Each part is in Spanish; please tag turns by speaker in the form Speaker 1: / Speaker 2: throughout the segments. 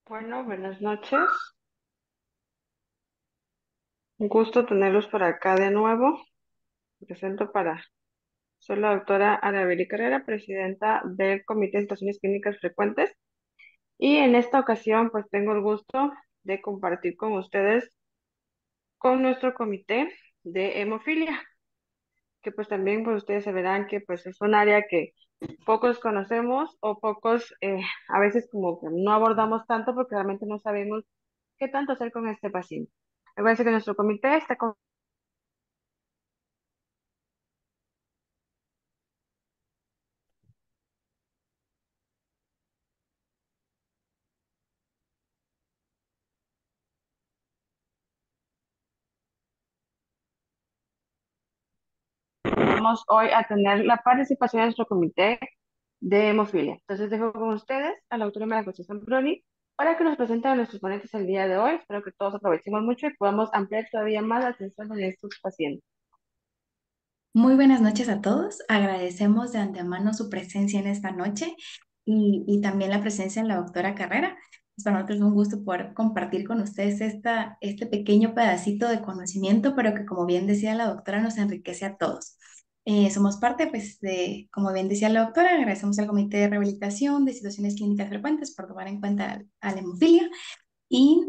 Speaker 1: Bueno, buenas noches. Un gusto tenerlos por acá de nuevo. Me presento soy la doctora Arabeli Carrera, presidenta del Comité de Situaciones Clínicas Frecuentes. Y en esta ocasión, pues tengo el gusto de compartir con ustedes con nuestro comité de hemofilia, que pues también pues ustedes se verán que pues es un área que pocos conocemos o pocos a veces como que no abordamos tanto porque realmente no sabemos qué tanto hacer con este paciente. Recuerden que nuestro comité está vamos hoy a tener la participación de nuestro comité de hemofilia. Entonces dejo con ustedes a la autora María José Zambroni para que nos presenten a nuestros ponentes el día de hoy. Espero que todos aprovechemos mucho y podamos ampliar todavía más la atención de estos pacientes.
Speaker 2: Muy buenas noches a todos. Agradecemos de antemano su presencia en esta noche y también la presencia de la doctora Carrera. Es para nosotros un gusto poder compartir con ustedes este pequeño pedacito de conocimiento, pero que como bien decía la doctora, nos enriquece a todos. Somos parte, pues, como bien decía la doctora, agradecemos al Comité de Rehabilitación de Situaciones Clínicas Frecuentes por tomar en cuenta a la hemofilia y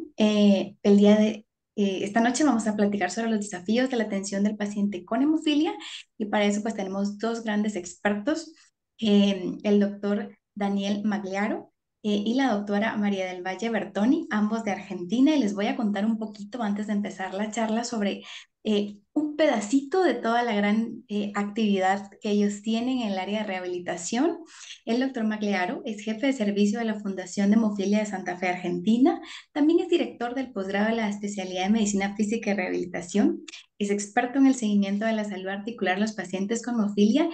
Speaker 2: esta noche vamos a platicar sobre los desafíos de la atención del paciente con hemofilia y para eso pues tenemos dos grandes expertos, el doctor Daniel Magliaro y la doctora María del Valle Bertoni, ambos de Argentina, y les voy a contar un poquito antes de empezar la charla sobre un pedacito de toda la gran actividad que ellos tienen en el área de rehabilitación. El doctor Magliaro es jefe de servicio de la Fundación de Hemofilia de Santa Fe, Argentina. También es director del posgrado de la especialidad de Medicina Física y Rehabilitación. Es experto en el seguimiento de la salud articular de los pacientes con hemofilia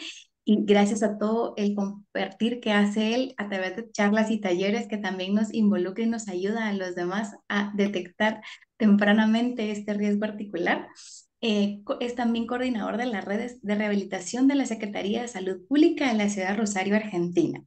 Speaker 2: y gracias a todo el compartir que hace él a través de charlas y talleres que también nos involucra y nos ayuda a los demás a detectar tempranamente este riesgo articular. Es también coordinador de las redes de rehabilitación de la Secretaría de Salud Pública de la ciudad de Rosario, Argentina.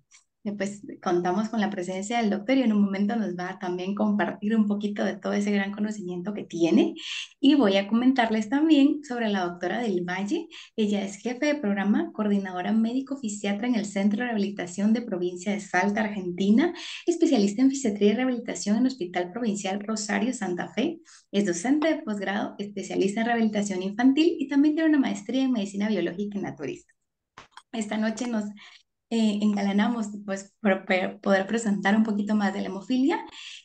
Speaker 2: Pues contamos con la presencia del doctor y en un momento nos va a también compartir un poquito de todo ese gran conocimiento que tiene. Y voy a comentarles también sobre la doctora del Valle. Ella es jefe de programa, coordinadora médico-fisiatra en el Centro de Rehabilitación de Provincia de Salta, Argentina, especialista en fisiatría y rehabilitación en el Hospital Provincial Rosario Santa Fe. Es docente de posgrado, especialista en rehabilitación infantil y también tiene una maestría en medicina biológica y naturista. Esta noche nos engalanamos pues, por poder presentar un poquito más de la hemofilia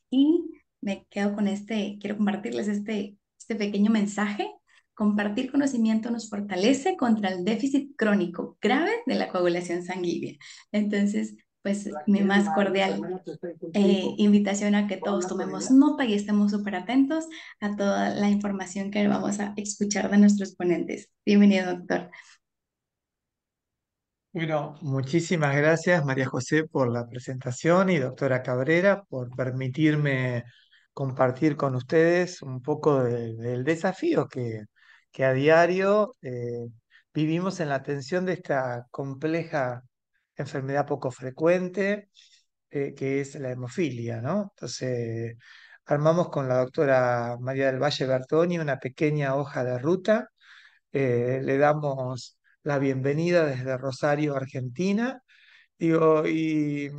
Speaker 2: y me quedo con quiero compartirles este pequeño mensaje. Compartir conocimiento nos fortalece contra el déficit crónico grave de la coagulación sanguínea. Entonces, pues mi más cordial invitación a que todos tomemos nota y estemos súper atentos a toda la información que vamos a escuchar de nuestros ponentes. Bienvenido, doctor.
Speaker 3: Bueno, muchísimas gracias María José por la presentación y doctora Cabrera por permitirme compartir con ustedes un poco del desafío que a diario vivimos en la atención de esta compleja enfermedad poco frecuente que es la hemofilia, ¿no? Entonces, armamos con la doctora María del Valle Bertoni una pequeña hoja de ruta. Le damos la bienvenida desde Rosario, Argentina. Digo, y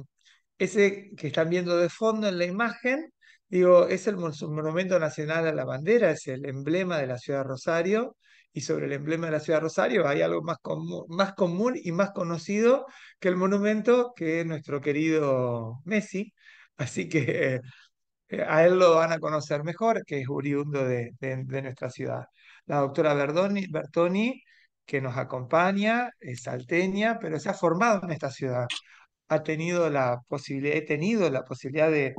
Speaker 3: ese que están viendo de fondo en la imagen, digo, es el Monumento Nacional a la Bandera, es el emblema de la ciudad de Rosario. Y sobre el emblema de la ciudad de Rosario hay algo más común y más conocido que el monumento, que es nuestro querido Messi. Así que a él lo van a conocer mejor, que es oriundo de nuestra ciudad. La doctora Bertoni, que nos acompaña, es salteña, pero se ha formado en esta ciudad. He tenido la posibilidad de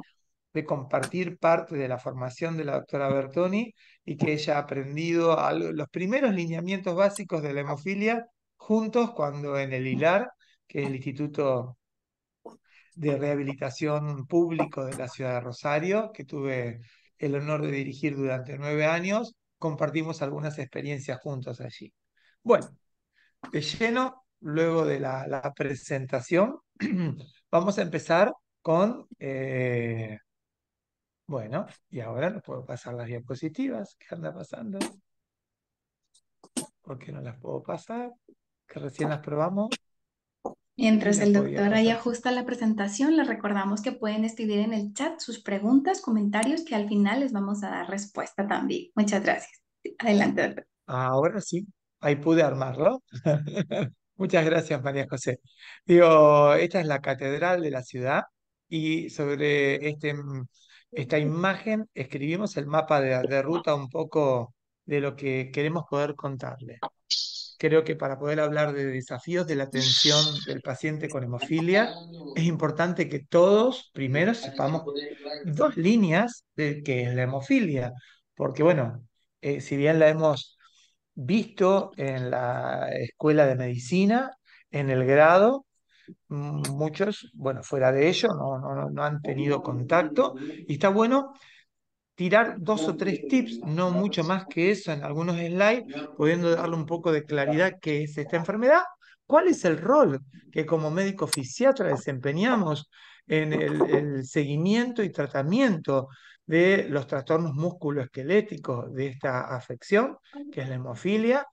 Speaker 3: compartir parte de la formación de la doctora Bertoni y que ella ha aprendido los primeros lineamientos básicos de la hemofilia juntos cuando en el ILAR, que es el Instituto de Rehabilitación Público de la ciudad de Rosario, que tuve el honor de dirigir durante 9 años, compartimos algunas experiencias juntos allí. Bueno, de lleno, luego de la presentación, vamos a empezar con Bueno, y ahora no puedo pasar las diapositivas. ¿Qué anda pasando? ¿Por qué no las puedo pasar? Que recién las probamos y
Speaker 2: Mientras
Speaker 3: las
Speaker 2: el
Speaker 3: podía
Speaker 2: doctor ahí
Speaker 3: pasar.
Speaker 2: ajusta la presentación, les recordamos que pueden escribir en el chat sus preguntas, comentarios, que al final les vamos a dar respuesta también. Muchas gracias. Adelante, doctor.
Speaker 3: Ahora sí, ahí pude armarlo. Muchas gracias, María José. Digo, esta es la catedral de la ciudad y sobre esta imagen escribimos el mapa de ruta un poco de lo que queremos poder contarle. Creo que para poder hablar de desafíos de la atención del paciente con hemofilia, es importante que todos primero sepamos dos líneas de qué es la hemofilia, porque bueno, si bien la hemos visto en la escuela de medicina, en el grado, muchos, bueno, fuera de ello, no han tenido contacto, y está bueno tirar dos o tres tips, no mucho más que eso en algunos slides, pudiendo darle un poco de claridad qué es esta enfermedad, cuál es el rol que como médico fisiatra desempeñamos en el seguimiento y tratamiento de los trastornos musculoesqueléticos de esta afección, que es la hemofilia,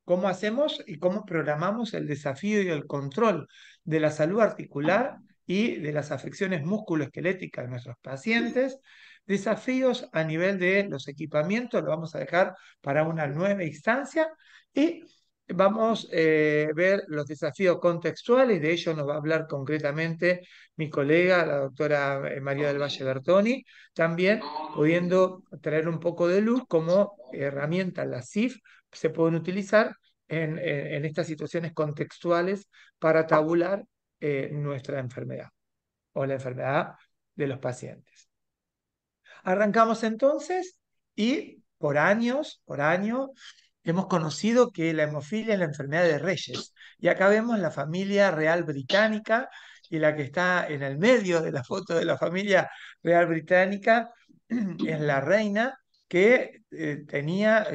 Speaker 3: cómo hacemos y cómo programamos el desafío y el control de la salud articular y de las afecciones musculoesqueléticas de nuestros pacientes. Desafíos a nivel de los equipamientos, lo vamos a dejar para una nueva instancia y vamos a ver los desafíos contextuales, de ello nos va a hablar concretamente mi colega, la doctora María del Valle Bertoni, también pudiendo traer un poco de luz como herramienta la CIF se pueden utilizar en estas situaciones contextuales para tabular nuestra enfermedad o la enfermedad de los pacientes. Arrancamos entonces y por años, hemos conocido que la hemofilia es la enfermedad de reyes. Y acá vemos la familia real británica y la que está en el medio de la foto de la familia real británica es la reina que tenía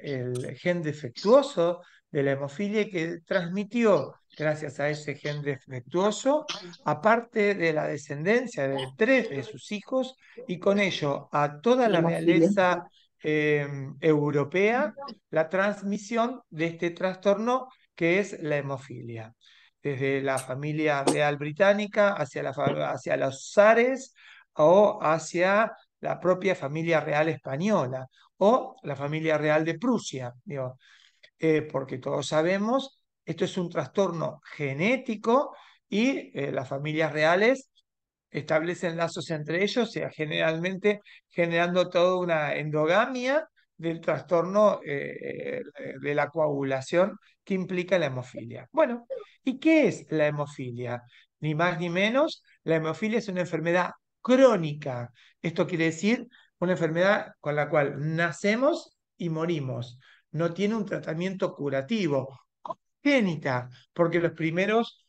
Speaker 3: el gen defectuoso de la hemofilia y que transmitió, gracias a ese gen defectuoso, aparte de la descendencia de tres de sus hijos, y con ello a toda la realeza europea, la transmisión de este trastorno que es la hemofilia. Desde la familia real británica hacia los zares o hacia la propia familia real española o la familia real de Prusia, digo, porque todos sabemos, esto es un trastorno genético y las familias reales establecen lazos entre ellos, sea, generalmente generando toda una endogamia del trastorno de la coagulación que implica la hemofilia. Bueno, ¿y qué es la hemofilia? Ni más ni menos, la hemofilia es una enfermedad crónica. Esto quiere decir una enfermedad con la cual nacemos y morimos. No tiene un tratamiento curativo. Congénita, porque los primeros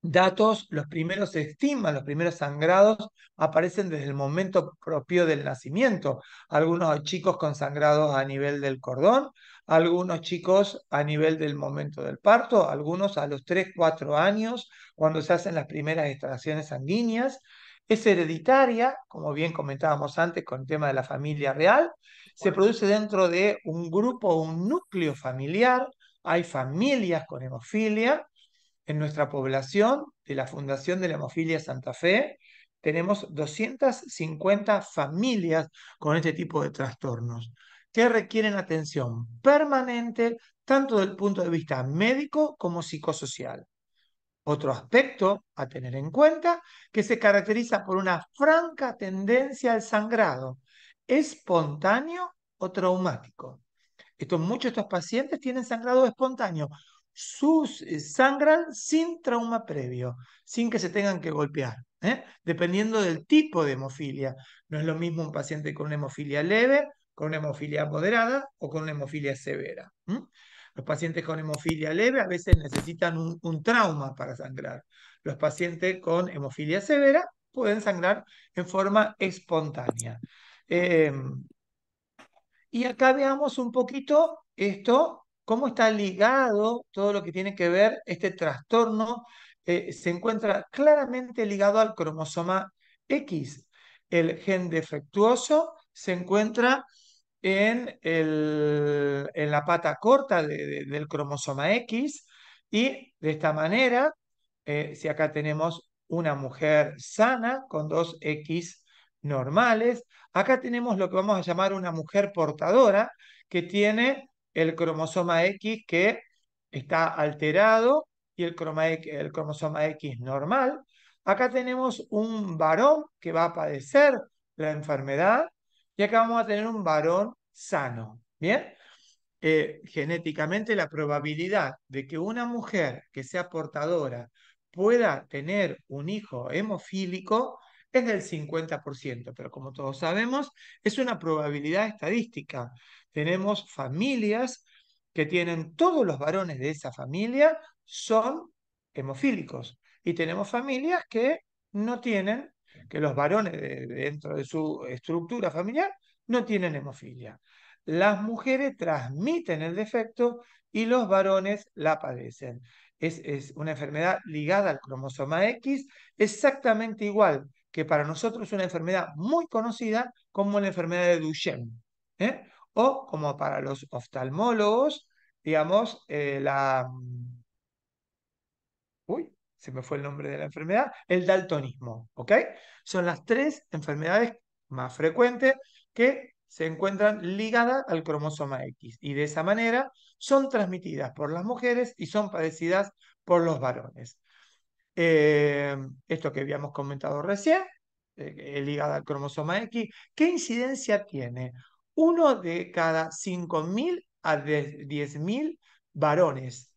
Speaker 3: datos, los primeros estigmas, los primeros sangrados aparecen desde el momento propio del nacimiento. Algunos chicos con sangrados a nivel del cordón, algunos chicos a nivel del momento del parto, algunos a los 3 4 años, cuando se hacen las primeras extracciones sanguíneas. Es hereditaria, como bien comentábamos antes con el tema de la familia real. Se produce dentro de un grupo, un núcleo familiar. Hay familias con hemofilia en nuestra población de la Fundación de la Hemofilia Santa Fe, tenemos 250 familias con este tipo de trastornos que requieren atención permanente, tanto desde el punto de vista médico como psicosocial. Otro aspecto a tener en cuenta que se caracteriza por una franca tendencia al sangrado, espontáneo o traumático. Muchos de estos pacientes tienen sangrado espontáneo. Sangran sin trauma previo, sin que se tengan que golpear, dependiendo del tipo de hemofilia. No es lo mismo un paciente con una hemofilia leve, con una hemofilia moderada o con una hemofilia severa. Los pacientes con hemofilia leve a veces necesitan un trauma para sangrar. Los pacientes con hemofilia severa pueden sangrar en forma espontánea. Eh, y acá veamos un poquito esto, cómo está ligado todo lo que tiene que ver este trastorno. Se encuentra claramente ligado al cromosoma X. El gen defectuoso se encuentra en la pata corta del cromosoma X y de esta manera, si acá tenemos una mujer sana con dos X normales, acá tenemos lo que vamos a llamar una mujer portadora que tiene el cromosoma X que está alterado y el cromosoma X normal. Acá tenemos un varón que va a padecer la enfermedad y acá vamos a tener un varón sano. ¿Bien? Genéticamente la probabilidad de que una mujer que sea portadora pueda tener un hijo hemofílico es del 50%, pero como todos sabemos, es una probabilidad estadística. Tenemos familias que tienen todos los varones de esa familia son hemofílicos y tenemos familias que no tienen, que los varones dentro de su estructura familiar no tienen hemofilia. Las mujeres transmiten el defecto y los varones la padecen. Es una enfermedad ligada al cromosoma X, exactamente igual que para nosotros es una enfermedad muy conocida como la enfermedad de Duchenne. ¿Eh? O como para los oftalmólogos, digamos, uy, se me fue el nombre de la enfermedad, el daltonismo, ¿ok? Son las tres enfermedades más frecuentes que se encuentran ligadas al cromosoma X y de esa manera son transmitidas por las mujeres y son padecidas por los varones. Esto que habíamos comentado recién, ligada al cromosoma X, ¿qué incidencia tiene? Uno de cada 5.000 a 10.000 varones.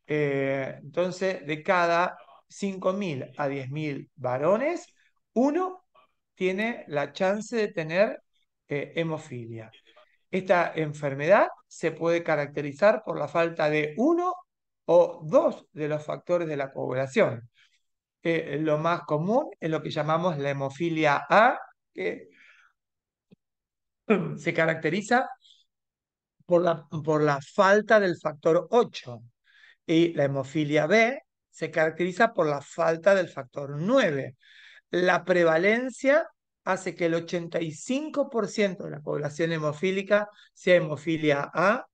Speaker 3: Entonces, de cada 5.000 a 10.000 varones, uno tiene la chance de tener hemofilia. Esta enfermedad se puede caracterizar por la falta de uno o dos de los factores de la coagulación. Lo más común es lo que llamamos la hemofilia A, que se caracteriza por la falta del factor 8. Y la hemofilia B se caracteriza por la falta del factor 9. La prevalencia hace que el 85% de la población hemofílica sea hemofilia A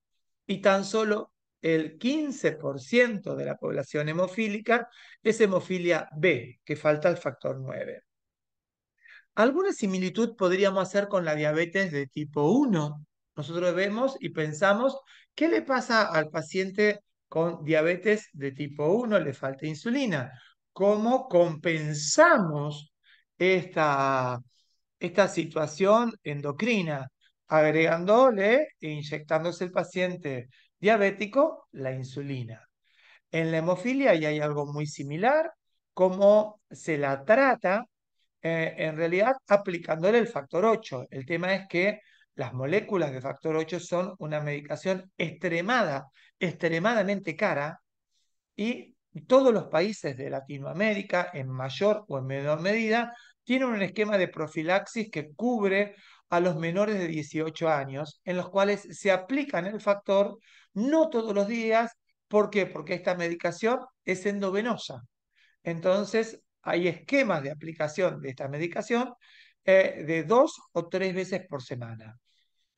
Speaker 3: y tan solo el 15% de la población hemofílica es hemofilia B, que falta el factor 9. ¿Alguna similitud podríamos hacer con la diabetes de tipo 1? Nosotros vemos y pensamos, ¿qué le pasa al paciente con diabetes de tipo 1? Le falta insulina. ¿Cómo compensamos esta, esta situación endocrina? Agregándole e inyectándose el paciente diabético la insulina. En la hemofilia y hay algo muy similar, cómo se la trata, en realidad aplicándole el factor 8. El tema es que las moléculas de factor 8 son una medicación extremadamente cara y todos los países de Latinoamérica, en mayor o en menor medida, tienen un esquema de profilaxis que cubre a los menores de 18 años, en los cuales se aplican el factor no todos los días. ¿Por qué? Porque esta medicación es endovenosa. Entonces, hay esquemas de aplicación de esta medicación de 2 o 3 veces por semana.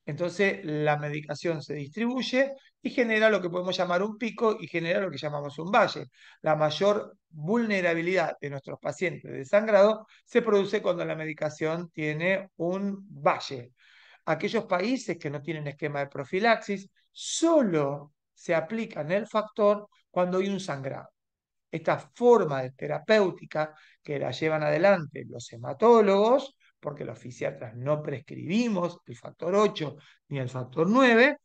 Speaker 3: Entonces, la medicación se distribuye y genera lo que podemos llamar un pico y genera lo que llamamos un valle. La mayor vulnerabilidad de nuestros pacientes de sangrado se produce cuando la medicación tiene un valle. Aquellos países que no tienen esquema de profilaxis solo se aplican el factor cuando hay un sangrado. Esta forma de terapéutica que la llevan adelante los hematólogos, porque los fisiatras no prescribimos el factor 8 ni el factor 9,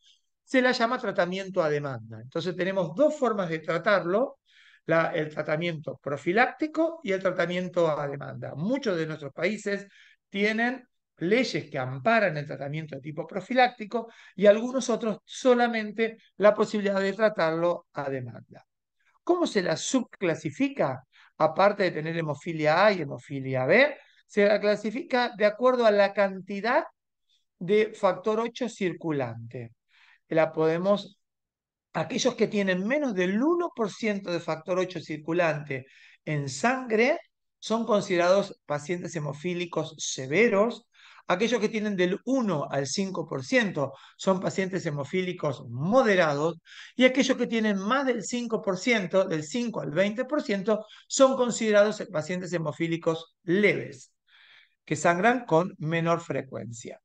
Speaker 3: se la llama tratamiento a demanda. Entonces tenemos dos formas de tratarlo, el tratamiento profiláctico y el tratamiento a demanda. Muchos de nuestros países tienen leyes que amparan el tratamiento de tipo profiláctico y algunos otros solamente la posibilidad de tratarlo a demanda. ¿Cómo se la subclasifica? Aparte de tener hemofilia A y hemofilia B, se la clasifica de acuerdo a la cantidad de factor 8 circulante. La podemos, aquellos que tienen menos del 1% de factor 8 circulante en sangre, son considerados pacientes hemofílicos severos. Aquellos que tienen del 1 al 5% son pacientes hemofílicos moderados, y aquellos que tienen más del 5%, del 5 al 20%, son considerados pacientes hemofílicos leves, que sangran con menor frecuencia.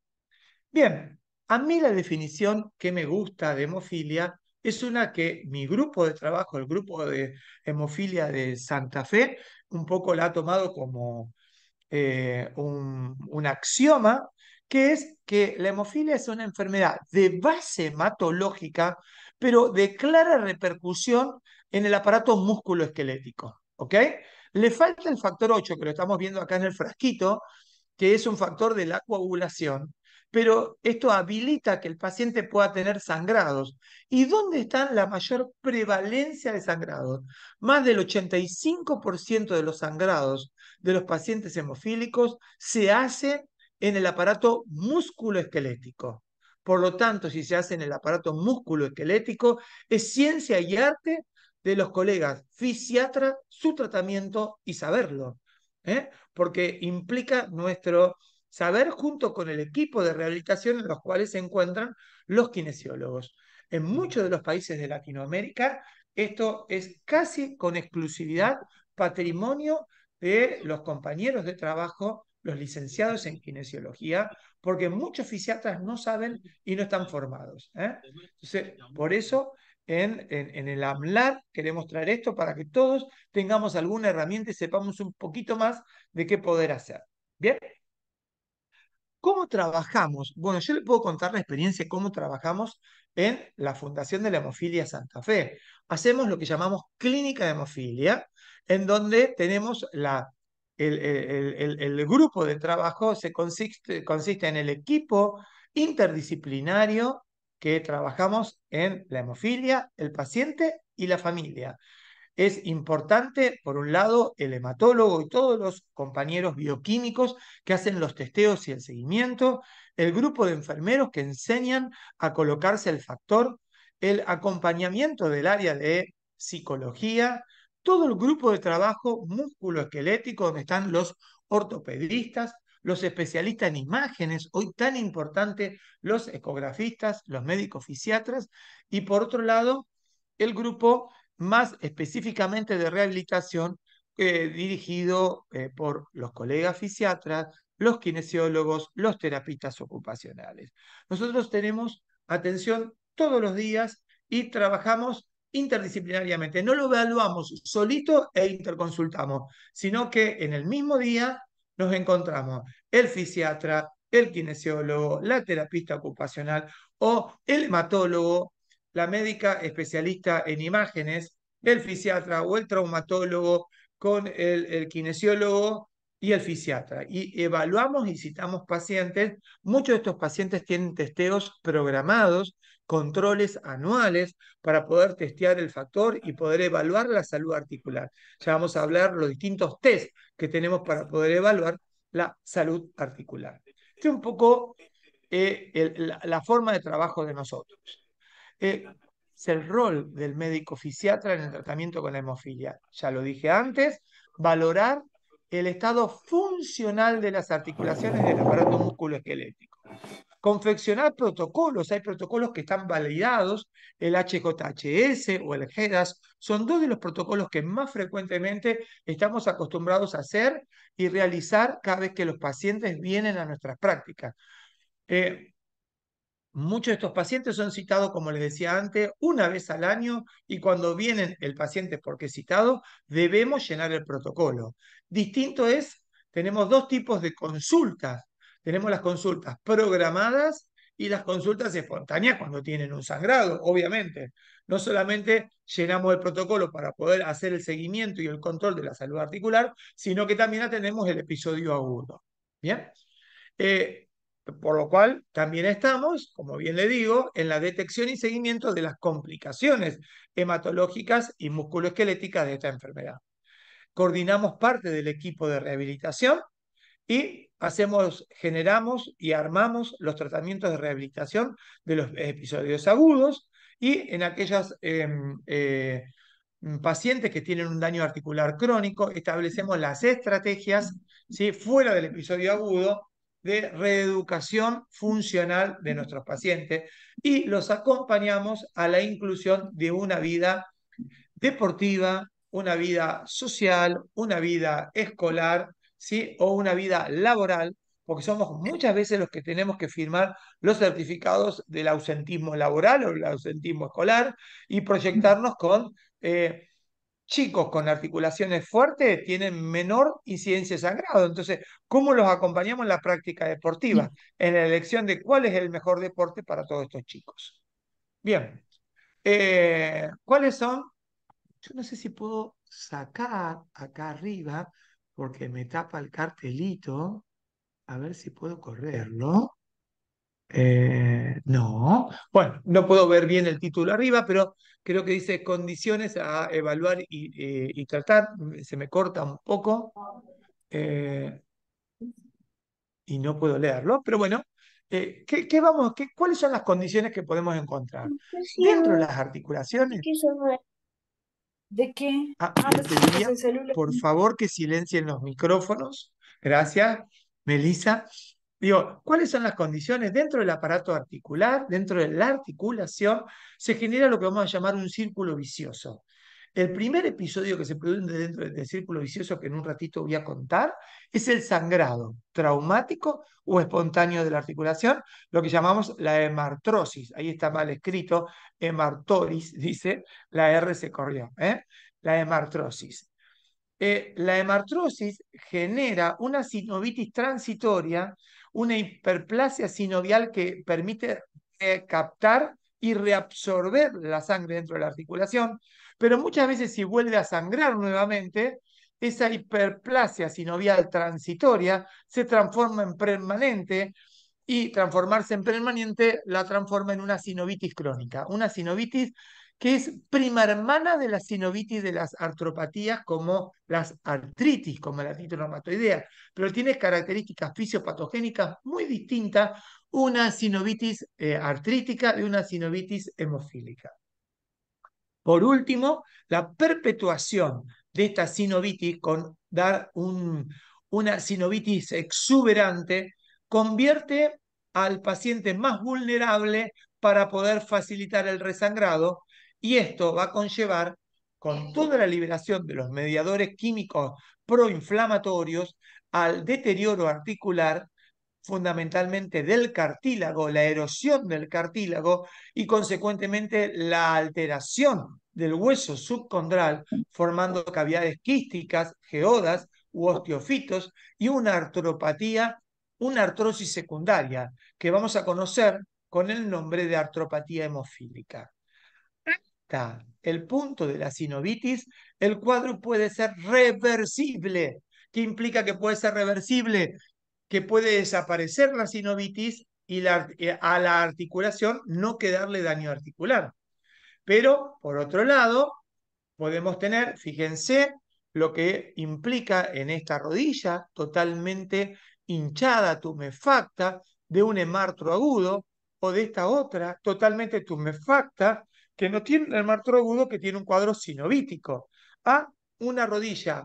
Speaker 3: Bien, a mí la definición que me gusta de hemofilia es una que mi grupo de trabajo, el grupo de hemofilia de Santa Fe, un poco la ha tomado como un axioma, que es que la hemofilia es una enfermedad de base hematológica, pero de clara repercusión en el aparato musculoesquelético. ¿Ok? Le falta el factor 8, que lo estamos viendo acá en el frasquito, que es un factor de la coagulación, pero esto habilita que el paciente pueda tener sangrados. ¿Y dónde está la mayor prevalencia de sangrados? Más del 85% de los sangrados de los pacientes hemofílicos se hace en el aparato musculoesquelético. Por lo tanto, si se hace en el aparato musculoesquelético, es ciencia y arte de los colegas fisiatras su tratamiento y saberlo. Porque implica nuestro saber junto con el equipo de rehabilitación en los cuales se encuentran los kinesiólogos. En muchos de los países de Latinoamérica, esto es casi con exclusividad patrimonio de los compañeros de trabajo, los licenciados en kinesiología, porque muchos fisiatras no saben y no están formados. Entonces, por eso en el AMLAR queremos traer esto para que todos tengamos alguna herramienta y sepamos un poquito más de qué poder hacer. Bien, ¿cómo trabajamos? Bueno, yo le puedo contar la experiencia de cómo trabajamos en la Fundación de la Hemofilia Santa Fe. Hacemos lo que llamamos clínica de hemofilia, en donde tenemos el grupo de trabajo consiste en el equipo interdisciplinario que trabajamos en la hemofilia, el paciente y la familia. Es importante, por un lado, el hematólogo y todos los compañeros bioquímicos que hacen los testeos y el seguimiento, el grupo de enfermeros que enseñan a colocarse el factor, el acompañamiento del área de psicología, todo el grupo de trabajo musculoesquelético donde están los ortopedistas, los especialistas en imágenes, hoy tan importante, los ecografistas, los médicos fisiatras, y por otro lado, el grupo más específicamente de rehabilitación, dirigido por los colegas fisiatras, los kinesiólogos, los terapistas ocupacionales. Nosotros tenemos atención todos los días y trabajamos interdisciplinariamente. No lo evaluamos solito e interconsultamos, sino que en el mismo día nos encontramos el fisiatra, el kinesiólogo, la terapista ocupacional o el hematólogo, la médica especialista en imágenes, el fisiatra o el traumatólogo con el kinesiólogo y el fisiatra. Y evaluamos y citamos pacientes. Muchos de estos pacientes tienen testeos programados, controles anuales para poder testear el factor y poder evaluar la salud articular. Ya vamos a hablar los distintos test que tenemos para poder evaluar la salud articular. Este es un poco la forma de trabajo de nosotros. Es el rol del médico fisiatra en el tratamiento con la hemofilia. Ya lo dije antes, valorar el estado funcional de las articulaciones del aparato musculoesquelético. Confeccionar protocolos, hay protocolos que están validados, el HJHS o el GEDAS, son dos de los protocolos que más frecuentemente estamos acostumbrados a hacer y realizar cada vez que los pacientes vienen a nuestras prácticas. Muchos de estos pacientes son citados, como les decía antes, una vez al año, y cuando vienen el paciente porque es citado, debemos llenar el protocolo. Distinto es, tenemos dos tipos de consultas. Tenemos las consultas programadas y las consultas espontáneas cuando tienen un sangrado, obviamente. No solamente llenamos el protocolo para poder hacer el seguimiento y el control de la salud articular, sino que también atendemos el episodio agudo. ¿Bien? Por lo cual también estamos, como bien le digo, en la detección y seguimiento de las complicaciones hematológicas y musculoesqueléticas de esta enfermedad. Coordinamos parte del equipo de rehabilitación y generamos y armamos los tratamientos de rehabilitación de los episodios agudos, y en aquellas pacientes que tienen un daño articular crónico, establecemos las estrategias, ¿sí?, fuera del episodio agudo de reeducación funcional de nuestros pacientes y los acompañamos a la inclusión de una vida deportiva, una vida social, una vida escolar, ¿sí?, o una vida laboral, porque somos muchas veces los que tenemos que firmar los certificados del ausentismo laboral o el ausentismo escolar y proyectarnos con chicos con articulaciones fuertes tienen menor incidencia de sangrado. Entonces, ¿cómo los acompañamos en la práctica deportiva? En la elección de cuál es el mejor deporte para todos estos chicos. Bien, ¿cuáles son? Yo no sé si puedo sacar acá arriba, porque me tapa el cartelito. A ver si puedo correrlo. No. Bueno, no puedo ver bien el título arriba, pero creo que dice condiciones a evaluar y tratar. Se me corta un poco eh, y no puedo leerlo, pero bueno. ¿Cuáles son las condiciones que podemos encontrar? Dentro de las articulaciones.
Speaker 4: ¿De qué?
Speaker 3: Les
Speaker 4: Pues es
Speaker 3: pediría,
Speaker 4: el celular.
Speaker 3: por favor, que silencien los micrófonos. Gracias, Melissa. Digo, ¿cuáles son las condiciones? Dentro del aparato articular, dentro de la articulación, se genera lo que vamos a llamar un círculo vicioso. El primer episodio que se produce dentro del círculo vicioso, que en un ratito voy a contar, es el sangrado traumático o espontáneo de la articulación, lo que llamamos la hemartrosis. Ahí está mal escrito, hemartoris, dice, la R se corrió, ¿eh? La hemartrosis. La hemartrosis genera una sinovitis transitoria, una hiperplasia sinovial que permite captar y reabsorber la sangre dentro de la articulación, pero muchas veces si vuelve a sangrar nuevamente, esa hiperplasia sinovial transitoria se transforma en permanente y transformarse en permanente la transforma en una sinovitis crónica, una sinovitis que es prima hermana de la sinovitis de las artropatías como las artritis, como la artritis reumatoidea, pero tiene características fisiopatogénicas muy distintas una sinovitis artrítica de una sinovitis hemofílica. Por último, la perpetuación de esta sinovitis con dar una sinovitis exuberante convierte al paciente más vulnerable para poder facilitar el resangrado y esto va a conllevar, con toda la liberación de los mediadores químicos proinflamatorios, al deterioro articular fundamentalmente del cartílago, la erosión del cartílago y consecuentemente la alteración del hueso subcondral, formando cavidades quísticas, geodas u osteofitos y una artropatía, una artrosis secundaria, que vamos a conocer con el nombre de artropatía hemofílica. Hasta el punto de la sinovitis, el cuadro puede ser reversible. ¿Qué implica que puede ser reversible? Que puede desaparecer la sinovitis y a la articulación no quedarle daño articular. Pero, por otro lado, podemos tener, fíjense, lo que implica en esta rodilla totalmente hinchada, tumefacta, de un hemartro agudo, o de esta otra totalmente tumefacta, que no tiene un hemartro agudo, que tiene un cuadro sinovítico, a una rodilla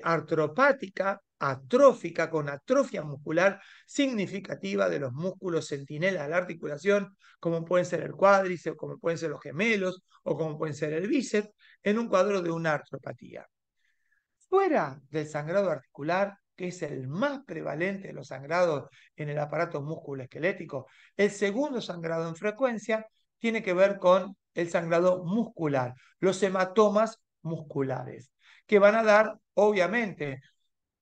Speaker 3: artropática, atrófica, con atrofia muscular significativa de los músculos centinelas de la articulación, como pueden ser el cuádriceps, como pueden ser los gemelos, o como pueden ser el bíceps, en un cuadro de una artropatía. Fuera del sangrado articular, que es el más prevalente de los sangrados en el aparato musculoesquelético, el segundo sangrado en frecuencia tiene que ver con el sangrado muscular, los hematomas musculares, que van a dar, obviamente,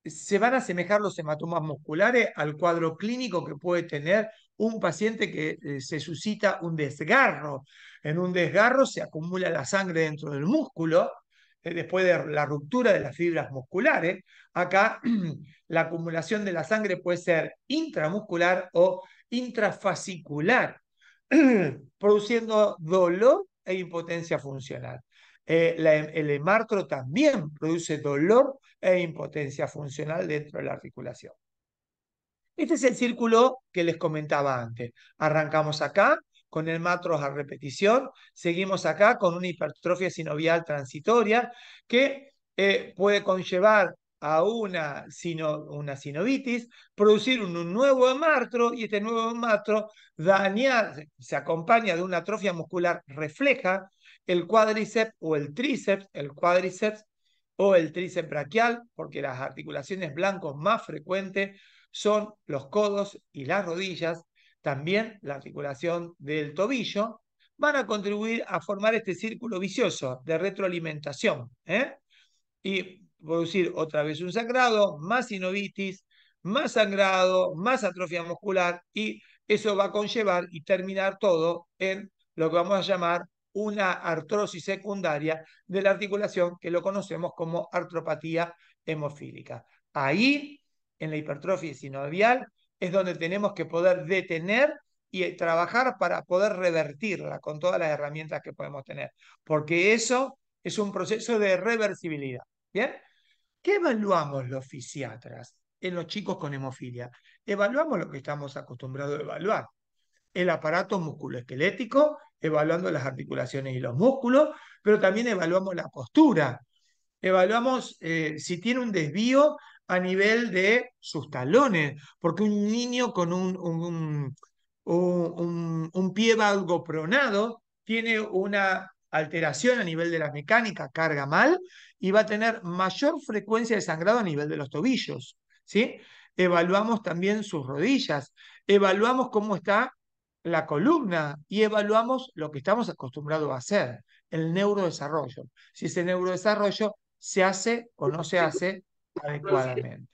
Speaker 3: se van a asemejar los hematomas musculares al cuadro clínico que puede tener un paciente que se suscita un desgarro. En un desgarro se acumula la sangre dentro del músculo, después de la ruptura de las fibras musculares. Acá la acumulación de la sangre puede ser intramuscular o intrafascicular, produciendo dolor e impotencia funcional. El hemartro también produce dolor e impotencia funcional dentro de la articulación. Este es el círculo que les comentaba antes. Arrancamos acá, con el matros a repetición. Seguimos acá con una hipertrofia sinovial transitoria que puede conllevar a una sinovitis, producir un nuevo hemartro y este nuevo hemartro se acompaña de una atrofia muscular refleja, el cuádriceps o el tríceps, el cuádriceps o el tríceps braquial, porque las articulaciones blancos más frecuentes son los codos y las rodillas, también la articulación del tobillo, van a contribuir a formar este círculo vicioso de retroalimentación, y producir otra vez un sangrado, más sinovitis, más sangrado, más atrofia muscular, y eso va a conllevar y terminar todo en lo que vamos a llamar una artrosis secundaria de la articulación, que lo conocemos como artropatía hemofílica. Ahí, en la hipertrofia sinovial, es donde tenemos que poder detener y trabajar para poder revertirla con todas las herramientas que podemos tener, porque eso es un proceso de reversibilidad. ¿Bien? ¿Qué evaluamos los fisiatras en los chicos con hemofilia? Evaluamos lo que estamos acostumbrados a evaluar: el aparato musculoesquelético, evaluando las articulaciones y los músculos, pero también evaluamos la postura. Evaluamos si tiene un desvío a nivel de sus talones, porque un niño con un pie algo pronado tiene una alteración a nivel de la mecánica, carga mal, y va a tener mayor frecuencia de sangrado a nivel de los tobillos, ¿sí? Evaluamos también sus rodillas, evaluamos cómo está la columna y evaluamos lo que estamos acostumbrados a hacer, el neurodesarrollo. Si ese neurodesarrollo se hace o no se hace adecuadamente.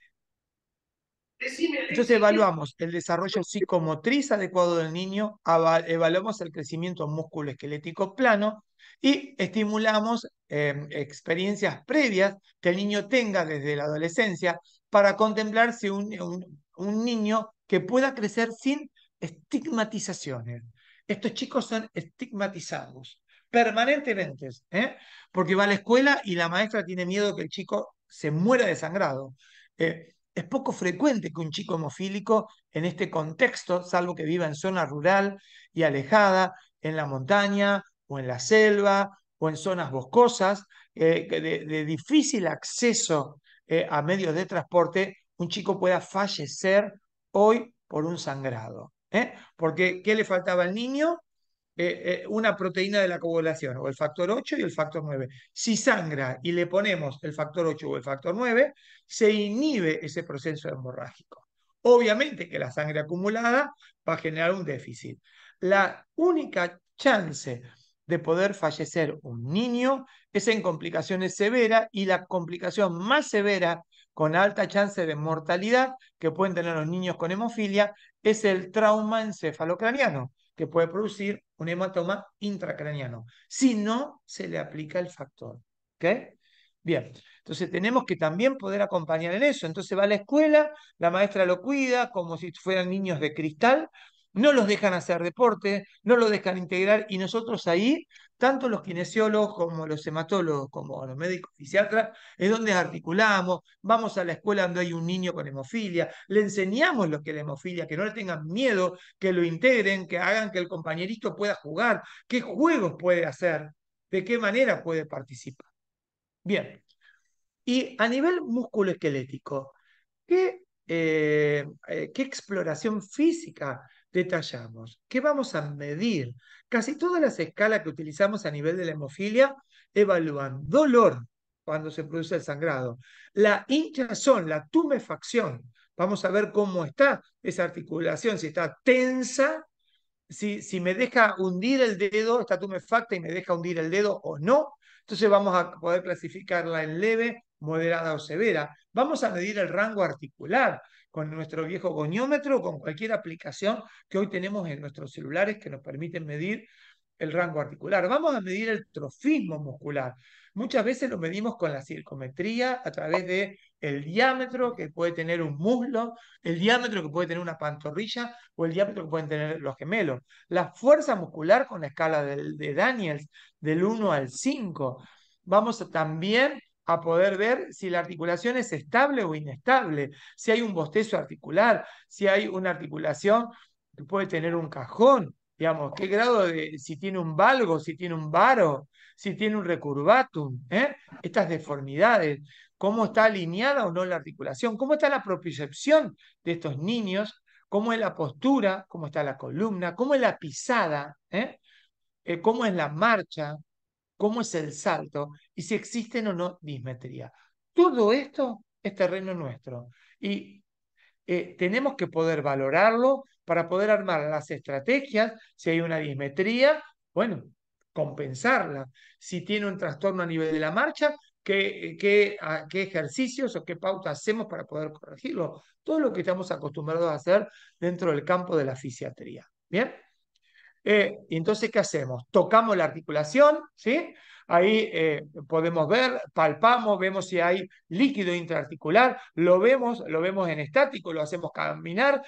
Speaker 3: Entonces evaluamos el desarrollo psicomotriz adecuado del niño, evaluamos el crecimiento musculoesquelético plano y estimulamos experiencias previas que el niño tenga desde la adolescencia para contemplar si un niño que pueda crecer sin estigmatizaciones. Estos chicos son estigmatizados permanentemente, porque va a la escuela y la maestra tiene miedo que el chico se muera desangrado. Es poco frecuente que un chico hemofílico en este contexto, salvo que viva en zona rural y alejada, en la montaña o en la selva o en zonas boscosas, de difícil acceso a medios de transporte, un chico pueda fallecer hoy por un sangrado. Porque, ¿qué le faltaba al niño? Una proteína de la coagulación, o el factor 8 y el factor 9. Si sangra y le ponemos el factor 8 o el factor 9, se inhibe ese proceso hemorrágico. Obviamente que la sangre acumulada va a generar un déficit. La única chance de poder fallecer un niño es en complicaciones severas, y la complicación más severa con alta chance de mortalidad que pueden tener los niños con hemofilia es el trauma encefalocraniano, que puede producir un hematoma intracraniano, si no se le aplica el factor. ¿Ok? Bien, entonces tenemos que también poder acompañar en eso. Entonces va a la escuela, la maestra lo cuida como si fueran niños de cristal, no los dejan hacer deporte, no los dejan integrar, y nosotros ahí, tanto los kinesiólogos como los hematólogos, como los médicos fisiatras, es donde articulamos, vamos a la escuela donde hay un niño con hemofilia, le enseñamos lo que es la hemofilia, que no le tengan miedo, que lo integren, que hagan que el compañerito pueda jugar, qué juegos puede hacer, de qué manera puede participar. Bien, y a nivel musculoesquelético, ¿qué exploración física detallamos? ¿Qué vamos a medir? Casi todas las escalas que utilizamos a nivel de la hemofilia evalúan dolor cuando se produce el sangrado, la hinchazón, la tumefacción. Vamos a ver cómo está esa articulación, si está tensa, si me deja hundir el dedo, está tumefacta y me deja hundir el dedo o no. Entonces vamos a poder clasificarla en leve, moderada o severa. Vamos a medir el rango articular con nuestro viejo goniómetro, con cualquier aplicación que hoy tenemos en nuestros celulares que nos permiten medir el rango articular. Vamos a medir el trofismo muscular. Muchas veces lo medimos con la circometría a través de el diámetro que puede tener un muslo, el diámetro que puede tener una pantorrilla o el diámetro que pueden tener los gemelos. La fuerza muscular con la escala de Daniels del 1 al 5. Vamos también a poder ver si la articulación es estable o inestable, si hay un bostezo articular, si hay una articulación que puede tener un cajón, digamos, qué grado de, si tiene un valgo, si tiene un varo, si tiene un recurvatum, ¿eh? Estas deformidades, cómo está alineada o no la articulación, cómo está la propiocepción de estos niños, cómo es la postura, cómo está la columna, cómo es la pisada, ¿eh? Cómo es la marcha, cómo es el salto y si existen o no dismetría. Todo esto es terreno nuestro y tenemos que poder valorarlo para poder armar las estrategias. Si hay una dismetría, bueno, compensarla. Si tiene un trastorno a nivel de la marcha, qué ejercicios o qué pautas hacemos para poder corregirlo? Todo lo que estamos acostumbrados a hacer dentro del campo de la fisiatría. ¿Bien? Entonces, ¿qué hacemos? Tocamos la articulación, ¿sí? Ahí podemos ver, palpamos, vemos si hay líquido intraarticular, lo vemos en estático, lo hacemos caminar,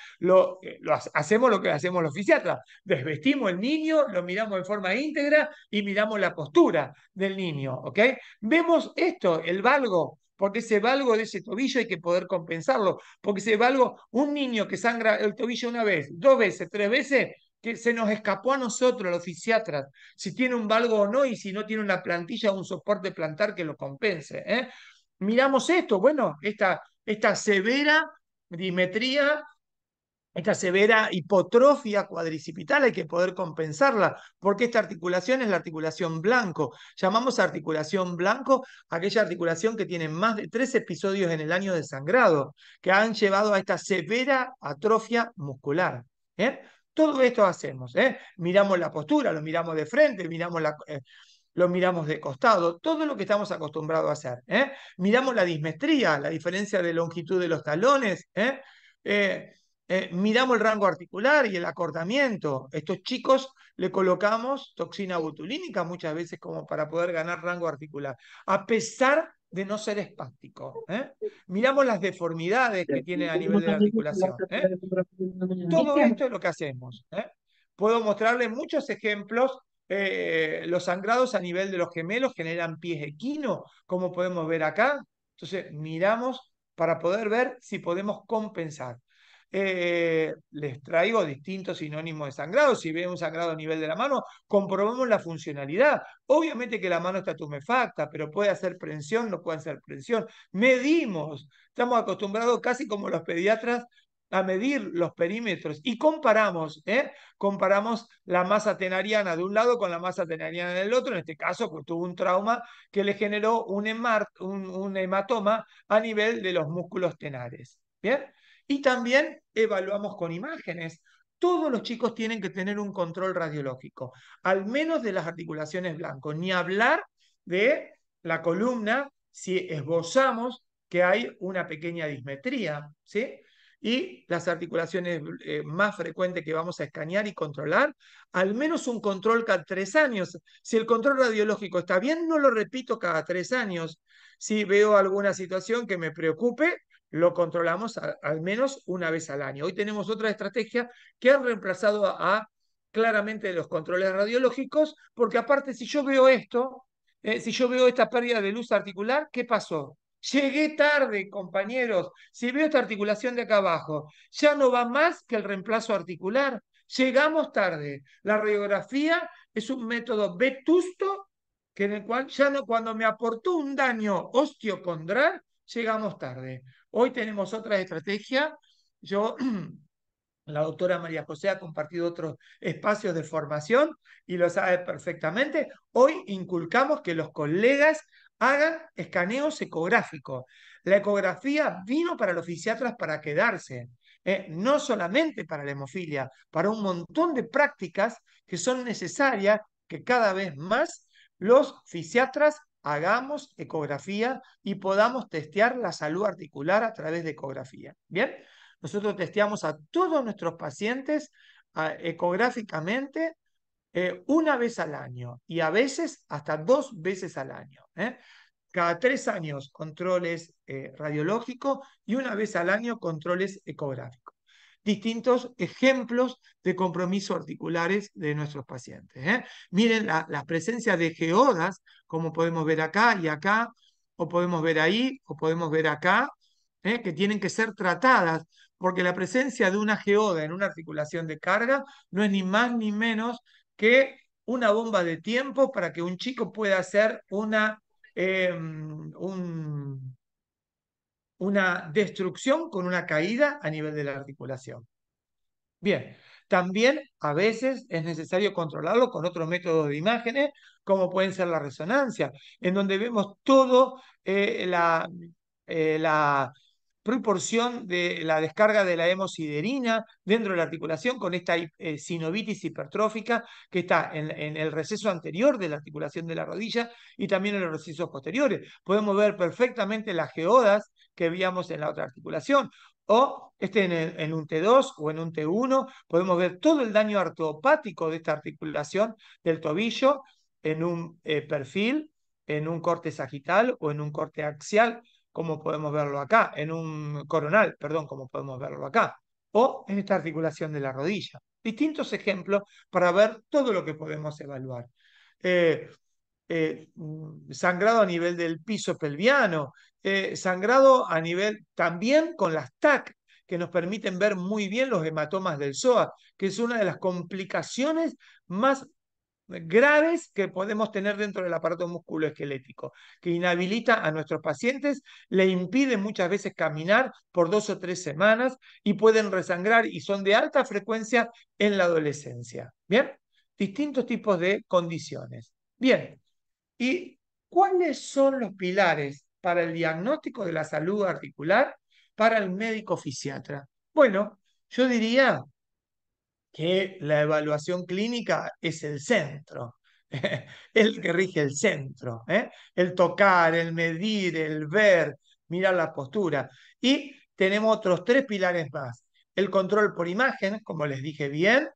Speaker 3: hacemos lo que hacemos los fisiatras, desvestimos el niño, lo miramos de forma íntegra y miramos la postura del niño, ¿ok? Vemos esto, el valgo, porque ese valgo de ese tobillo hay que poder compensarlo, porque ese valgo, un niño que sangra el tobillo una vez, dos veces, tres veces, que se nos escapó a nosotros, los fisiatras, si tiene un valgo o no y si no tiene una plantilla o un soporte plantar que lo compense. ¿Eh? Miramos esto, bueno, esta severa dimetría, esta severa hipotrofia cuadricipital hay que poder compensarla, porque esta articulación es la articulación blanco. Llamamos articulación blanco aquella articulación que tiene más de 3 episodios en el año de sangrado, que han llevado a esta severa atrofia muscular. ¿Eh? Todo esto hacemos. Miramos la postura, lo miramos de frente, lo miramos de costado, todo lo que estamos acostumbrados a hacer. Miramos la dismetría, la diferencia de longitud de los talones. Miramos el rango articular y el acortamiento. Estos chicos le colocamos toxina botulínica muchas veces como para poder ganar rango articular, a pesar de no ser espástico. Miramos las deformidades que tienen a nivel de la articulación. Todo esto es lo que hacemos. Puedo mostrarles muchos ejemplos. Los sangrados a nivel de los gemelos generan pies equinos, como podemos ver acá. Entonces, miramos para poder ver si podemos compensar. Les traigo distintos sinónimos de sangrado. Si ven un sangrado a nivel de la mano, comprobamos la funcionalidad. Obviamente que la mano está tumefacta, pero puede hacer prensión, no puede hacer prensión. Medimos. Estamos acostumbrados casi como los pediatras a medir los perímetros y comparamos la masa tenariana de un lado con la masa tenariana del otro. En este caso, pues tuvo un trauma que le generó un hematoma a nivel de los músculos tenares. ¿Bien? Y también evaluamos con imágenes. Todos los chicos tienen que tener un control radiológico, al menos de las articulaciones blancas, ni hablar de la columna si esbozamos que hay una pequeña dismetría, ¿sí? Y las articulaciones más frecuentes que vamos a escanear y controlar, al menos un control cada 3 años. Si el control radiológico está bien, no lo repito cada 3 años. Si veo alguna situación que me preocupe, lo controlamos al menos una vez al año. Hoy tenemos otra estrategia que han reemplazado claramente los controles radiológicos, porque aparte si yo veo esto, si yo veo esta pérdida de luz articular, ¿qué pasó? Llegué tarde, compañeros. Si veo esta articulación de acá abajo, ya no va más que el reemplazo articular. Llegamos tarde. La radiografía es un método vetusto que en el cual ya no, cuando me aportó un daño osteocondral, llegamos tarde. Hoy tenemos otra estrategia. Yo, la doctora María José ha compartido otros espacios de formación y lo sabe perfectamente. Hoy inculcamos que los colegas hagan escaneos ecográficos. La ecografía vino para los fisiatras para quedarse, no solamente para la hemofilia, para un montón de prácticas que son necesarias que cada vez más los fisiatras hagamos ecografía y podamos testear la salud articular a través de ecografía. ¿Bien? Nosotros testeamos a todos nuestros pacientes ecográficamente una vez al año y a veces hasta 2 veces al año. Cada 3 años controles radiológicos y una vez al año controles ecográficos. Distintos ejemplos de compromiso articulares de nuestros pacientes. Miren las presencias de geodas, como podemos ver acá y acá, o podemos ver ahí, o podemos ver acá, que tienen que ser tratadas, porque la presencia de una geoda en una articulación de carga no es ni más ni menos que una bomba de tiempo para que un chico pueda hacer una destrucción con una caída a nivel de la articulación. Bien, también a veces es necesario controlarlo con otros métodos de imágenes, como pueden ser la resonancia, en donde vemos todo la proporción de la descarga de la hemosiderina dentro de la articulación con esta sinovitis hipertrófica que está en el receso anterior de la articulación de la rodilla y también en los recesos posteriores. Podemos ver perfectamente las geodas que veíamos en la otra articulación o en un T2 o en un T1, podemos ver todo el daño artropático de esta articulación del tobillo en un perfil, en un corte sagital o en un corte axial, como podemos verlo acá, en un coronal, perdón, como podemos verlo acá, o en esta articulación de la rodilla. Distintos ejemplos para ver todo lo que podemos evaluar. Eh, Sangrado a nivel del piso pelviano, sangrado a nivel también con las TAC, que nos permiten ver muy bien los hematomas del psoas, que es una de las complicaciones más graves que podemos tener dentro del aparato musculoesquelético, que inhabilita a nuestros pacientes, le impide muchas veces caminar por 2 o 3 semanas y pueden resangrar y son de alta frecuencia en la adolescencia. Bien, distintos tipos de condiciones. Bien, ¿y cuáles son los pilares para el diagnóstico de la salud articular para el médico fisiatra? Bueno, yo diría que la evaluación clínica es el centro, el que rige el centro, ¿eh? El tocar, el medir, el ver, mirar la postura. Y tenemos otros 3 pilares más. El control por imagen, como les dije bien,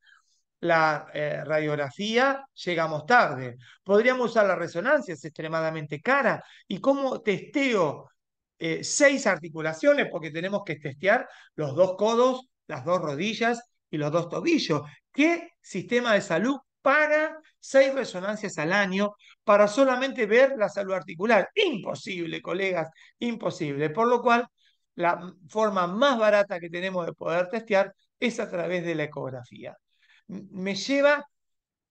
Speaker 3: la radiografía, llegamos tarde. Podríamos usar la resonancia, es extremadamente cara. ¿Y cómo testeo 6 articulaciones? Porque tenemos que testear los 2 codos, las 2 rodillas y los 2 tobillos. ¿Qué sistema de salud paga 6 resonancias al año para solamente ver la salud articular? Imposible, colegas, imposible. Por lo cual, la forma más barata que tenemos de poder testear es a través de la ecografía. Me lleva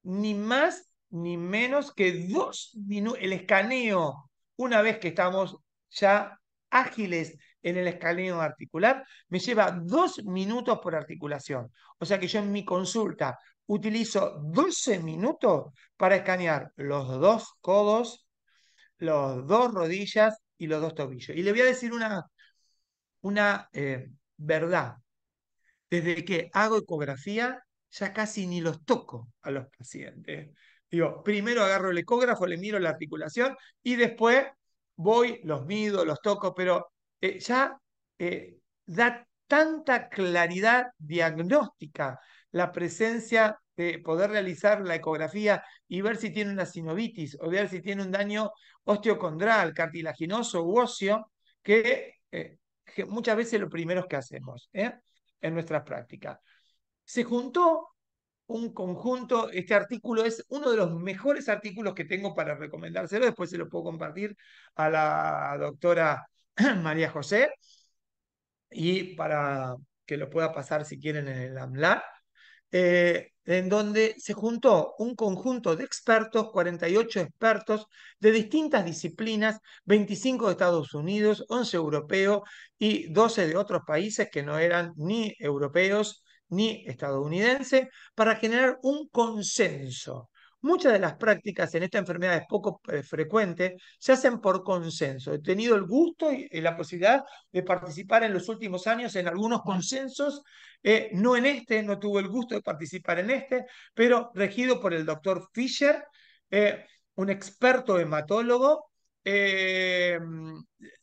Speaker 3: ni más ni menos que 2 minutos. El escaneo, una vez que estamos ya ágiles en el escaneo articular, me lleva 2 minutos por articulación. O sea que yo en mi consulta utilizo 12 minutos para escanear los 2 codos, los 2 rodillas y los 2 tobillos. Y le voy a decir una verdad. Desde que hago ecografía, ya casi ni los toco a los pacientes. Digo, primero agarro el ecógrafo, le miro la articulación y después voy, los mido, los toco, pero ya da tanta claridad diagnóstica la presencia de poder realizar la ecografía y ver si tiene una sinovitis o ver si tiene un daño osteocondral, cartilaginoso u óseo, que muchas veces lo primero que hacemos. En nuestras prácticas. Se juntó un conjunto, este artículo es uno de los mejores artículos que tengo para recomendárselo, después se lo puedo compartir a la doctora María José y para que lo pueda pasar si quieren en el AMLAR, en donde se juntó un conjunto de expertos, 48 expertos de distintas disciplinas, 25 de Estados Unidos, 11 europeos y 12 de otros países que no eran ni europeos ni estadounidenses, para generar un consenso. Muchas de las prácticas en esta enfermedad es poco frecuente, se hacen por consenso. He tenido el gusto y la posibilidad de participar en los últimos años en algunos consensos, no en este, no tuve el gusto de participar en este, pero regido por el doctor Fisher, un experto hematólogo. eh,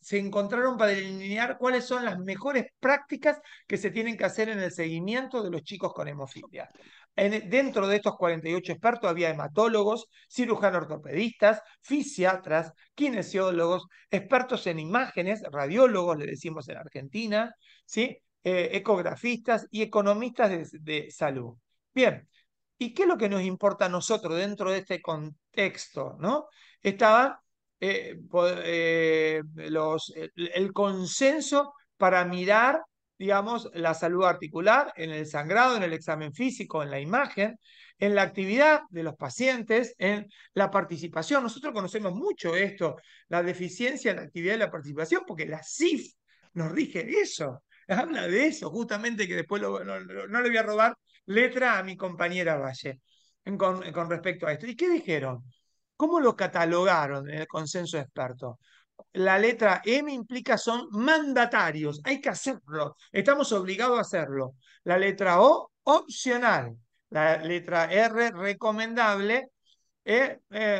Speaker 3: Se encontraron para delinear cuáles son las mejores prácticas que se tienen que hacer en el seguimiento de los chicos con hemofilia. Dentro de estos 48 expertos había hematólogos, cirujanos ortopedistas, fisiatras, kinesiólogos, expertos en imágenes, radiólogos, le decimos en Argentina, ¿sí? Ecografistas y economistas de salud. Bien, ¿y qué es lo que nos importa a nosotros dentro de este contexto? ¿No? Estaba el consenso para mirar, digamos, la salud articular en el sangrado, en el examen físico, en la imagen, en la actividad de los pacientes, en la participación. Nosotros conocemos mucho esto, la deficiencia en la actividad y la participación, porque la CIF nos rige eso, habla de eso, justamente que después no le voy a robar letra a mi compañera Valle con respecto a esto. ¿Y qué dijeron? ¿Cómo lo catalogaron en el consenso experto? La letra M implica son mandatarios, hay que hacerlo, estamos obligados a hacerlo. La letra O, opcional. La letra R, recomendable,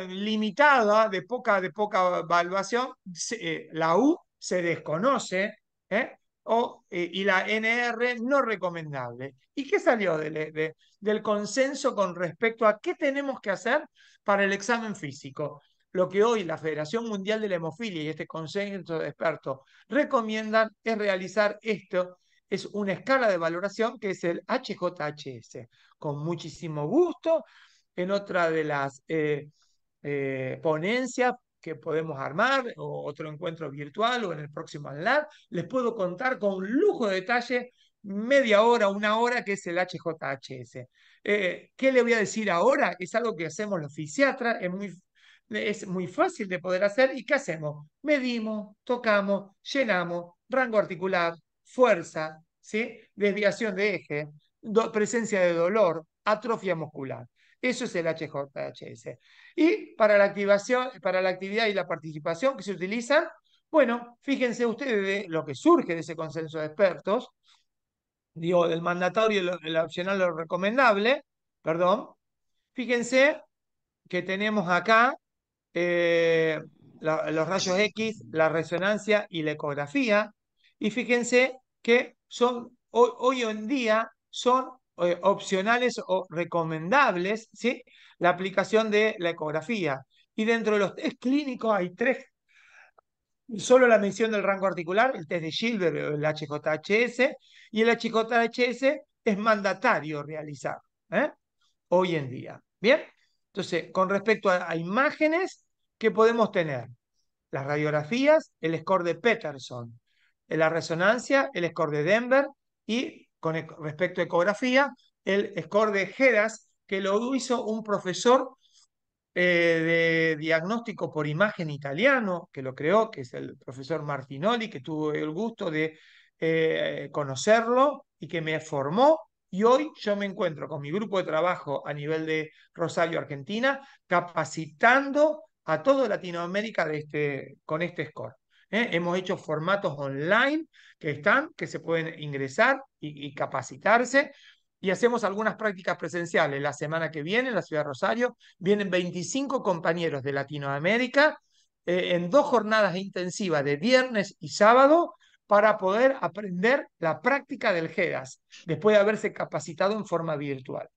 Speaker 3: limitada, de poca evaluación. La U se desconoce, ¿eh? Y la NR no recomendable. ¿Y qué salió del consenso con respecto a qué tenemos que hacer para el examen físico? Lo que hoy la Federación Mundial de la Hemofilia y este consenso de expertos recomiendan es realizar esto, es una escala de valoración que es el HJHS. Con muchísimo gusto, en otra de las ponencias que podemos armar, o otro encuentro virtual, o en el próximo ANLAB, les puedo contar con lujo de detalle media hora, una hora, que es el HJHS. ¿Qué le voy a decir ahora? Es algo que hacemos los fisiatras, es muy fácil de poder hacer. ¿Y qué hacemos? Medimos, tocamos, llenamos, rango articular, fuerza, ¿sí? Desviación de eje, presencia de dolor, atrofia muscular. Eso es el HJHS. Y para la activación, para la actividad y la participación que se utilizan, bueno, fíjense ustedes de lo que surge de ese consenso de expertos, digo, del mandatorio, el opcional, lo recomendable, perdón. Fíjense que tenemos acá eh, los rayos X, la resonancia y la ecografía. Y fíjense que hoy en día son opcionales o recomendables, ¿sí? La aplicación de la ecografía. Y dentro de los test clínicos hay tres. Solo la mención del rango articular, el test de Gilbert o el HJHS, y el HJHS es mandatario realizar, ¿eh? Hoy en día. ¿Bien? Entonces, con respecto a imágenes, ¿qué podemos tener? Las radiografías, el score de Peterson, en la resonancia, el score de Denver, y respecto a ecografía, el score de Heras, que lo hizo un profesor de diagnóstico por imagen italiano, que lo creó, que es el profesor Martinoli, que tuve el gusto de conocerlo y que me formó. Y hoy yo me encuentro con mi grupo de trabajo a nivel de Rosario, Argentina, capacitando a toda Latinoamérica con este score. Hemos hecho formatos online que se pueden ingresar y capacitarse, y hacemos algunas prácticas presenciales. La semana que viene en la ciudad de Rosario vienen 25 compañeros de Latinoamérica en 2 jornadas intensivas de viernes y sábado para poder aprender la práctica del GEDAS, después de haberse capacitado en forma virtual.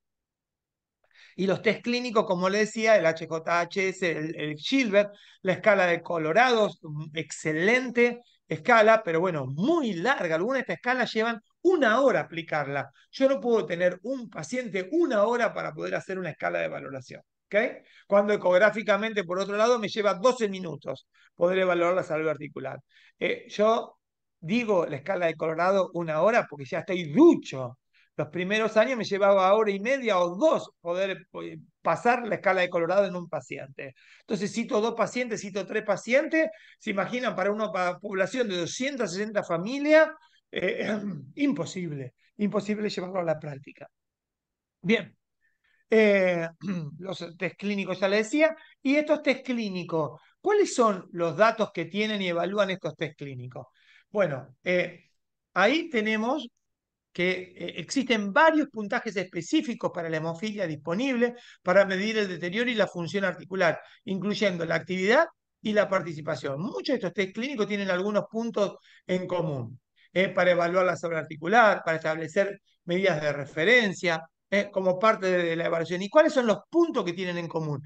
Speaker 3: Y los test clínicos, como le decía, el HJHS, el Gilbert, la escala de Colorado, excelente escala, pero bueno, muy larga. Algunas de estas escalas llevan 1 hora aplicarla. Yo no puedo tener un paciente 1 hora para poder hacer una escala de valoración. ¿Okay? Cuando ecográficamente, por otro lado, me lleva 12 minutos poder evaluar la salud articular. Yo digo la escala de Colorado 1 hora porque ya estoy ducho. Los primeros años me llevaba 1 hora y media o 2 poder pasar la escala de Colorado en un paciente. Entonces cito 2 pacientes, cito 3 pacientes. ¿Se imaginan para una población de 260 familias? Imposible, imposible llevarlo a la práctica. Bien, eh, los test clínicos ya les decía. Y estos test clínicos, ¿cuáles son los datos que tienen y evalúan estos test clínicos? Bueno, ahí tenemos que existen varios puntajes específicos para la hemofilia disponibles para medir el deterioro y la función articular, incluyendo la actividad y la participación. Muchos de estos test clínicos tienen algunos puntos en común, para evaluar la salud articular, para establecer medidas de referencia, como parte de la evaluación. ¿Y cuáles son los puntos que tienen en común?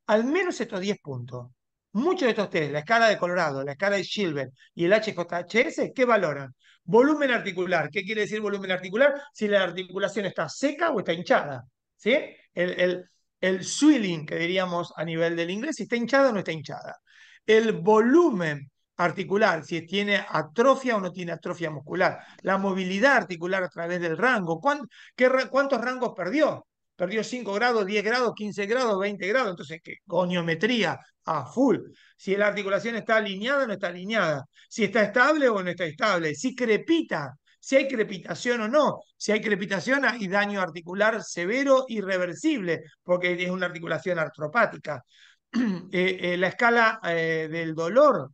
Speaker 3: Al menos estos 10 puntos. Muchos de estos test, la escala de Colorado, la escala de Gilbert y el HJHS, ¿qué valoran? Volumen articular. ¿Qué quiere decir volumen articular? Si la articulación está seca o está hinchada. ¿Sí? El swelling, que diríamos a nivel del inglés, si está hinchada o no está hinchada. El volumen articular, si tiene atrofia o no tiene atrofia muscular, la movilidad articular a través del rango, ¿cuántos rangos perdió? Perdió 5 grados, 10 grados, 15 grados, 20 grados, entonces, ¿qué? Goniometría a full. Si la articulación está alineada o no está alineada, si está estable o no está estable, si crepita, si hay crepitación o no. Si hay crepitación, hay daño articular severo, irreversible, porque es una articulación artropática. La escala del dolor,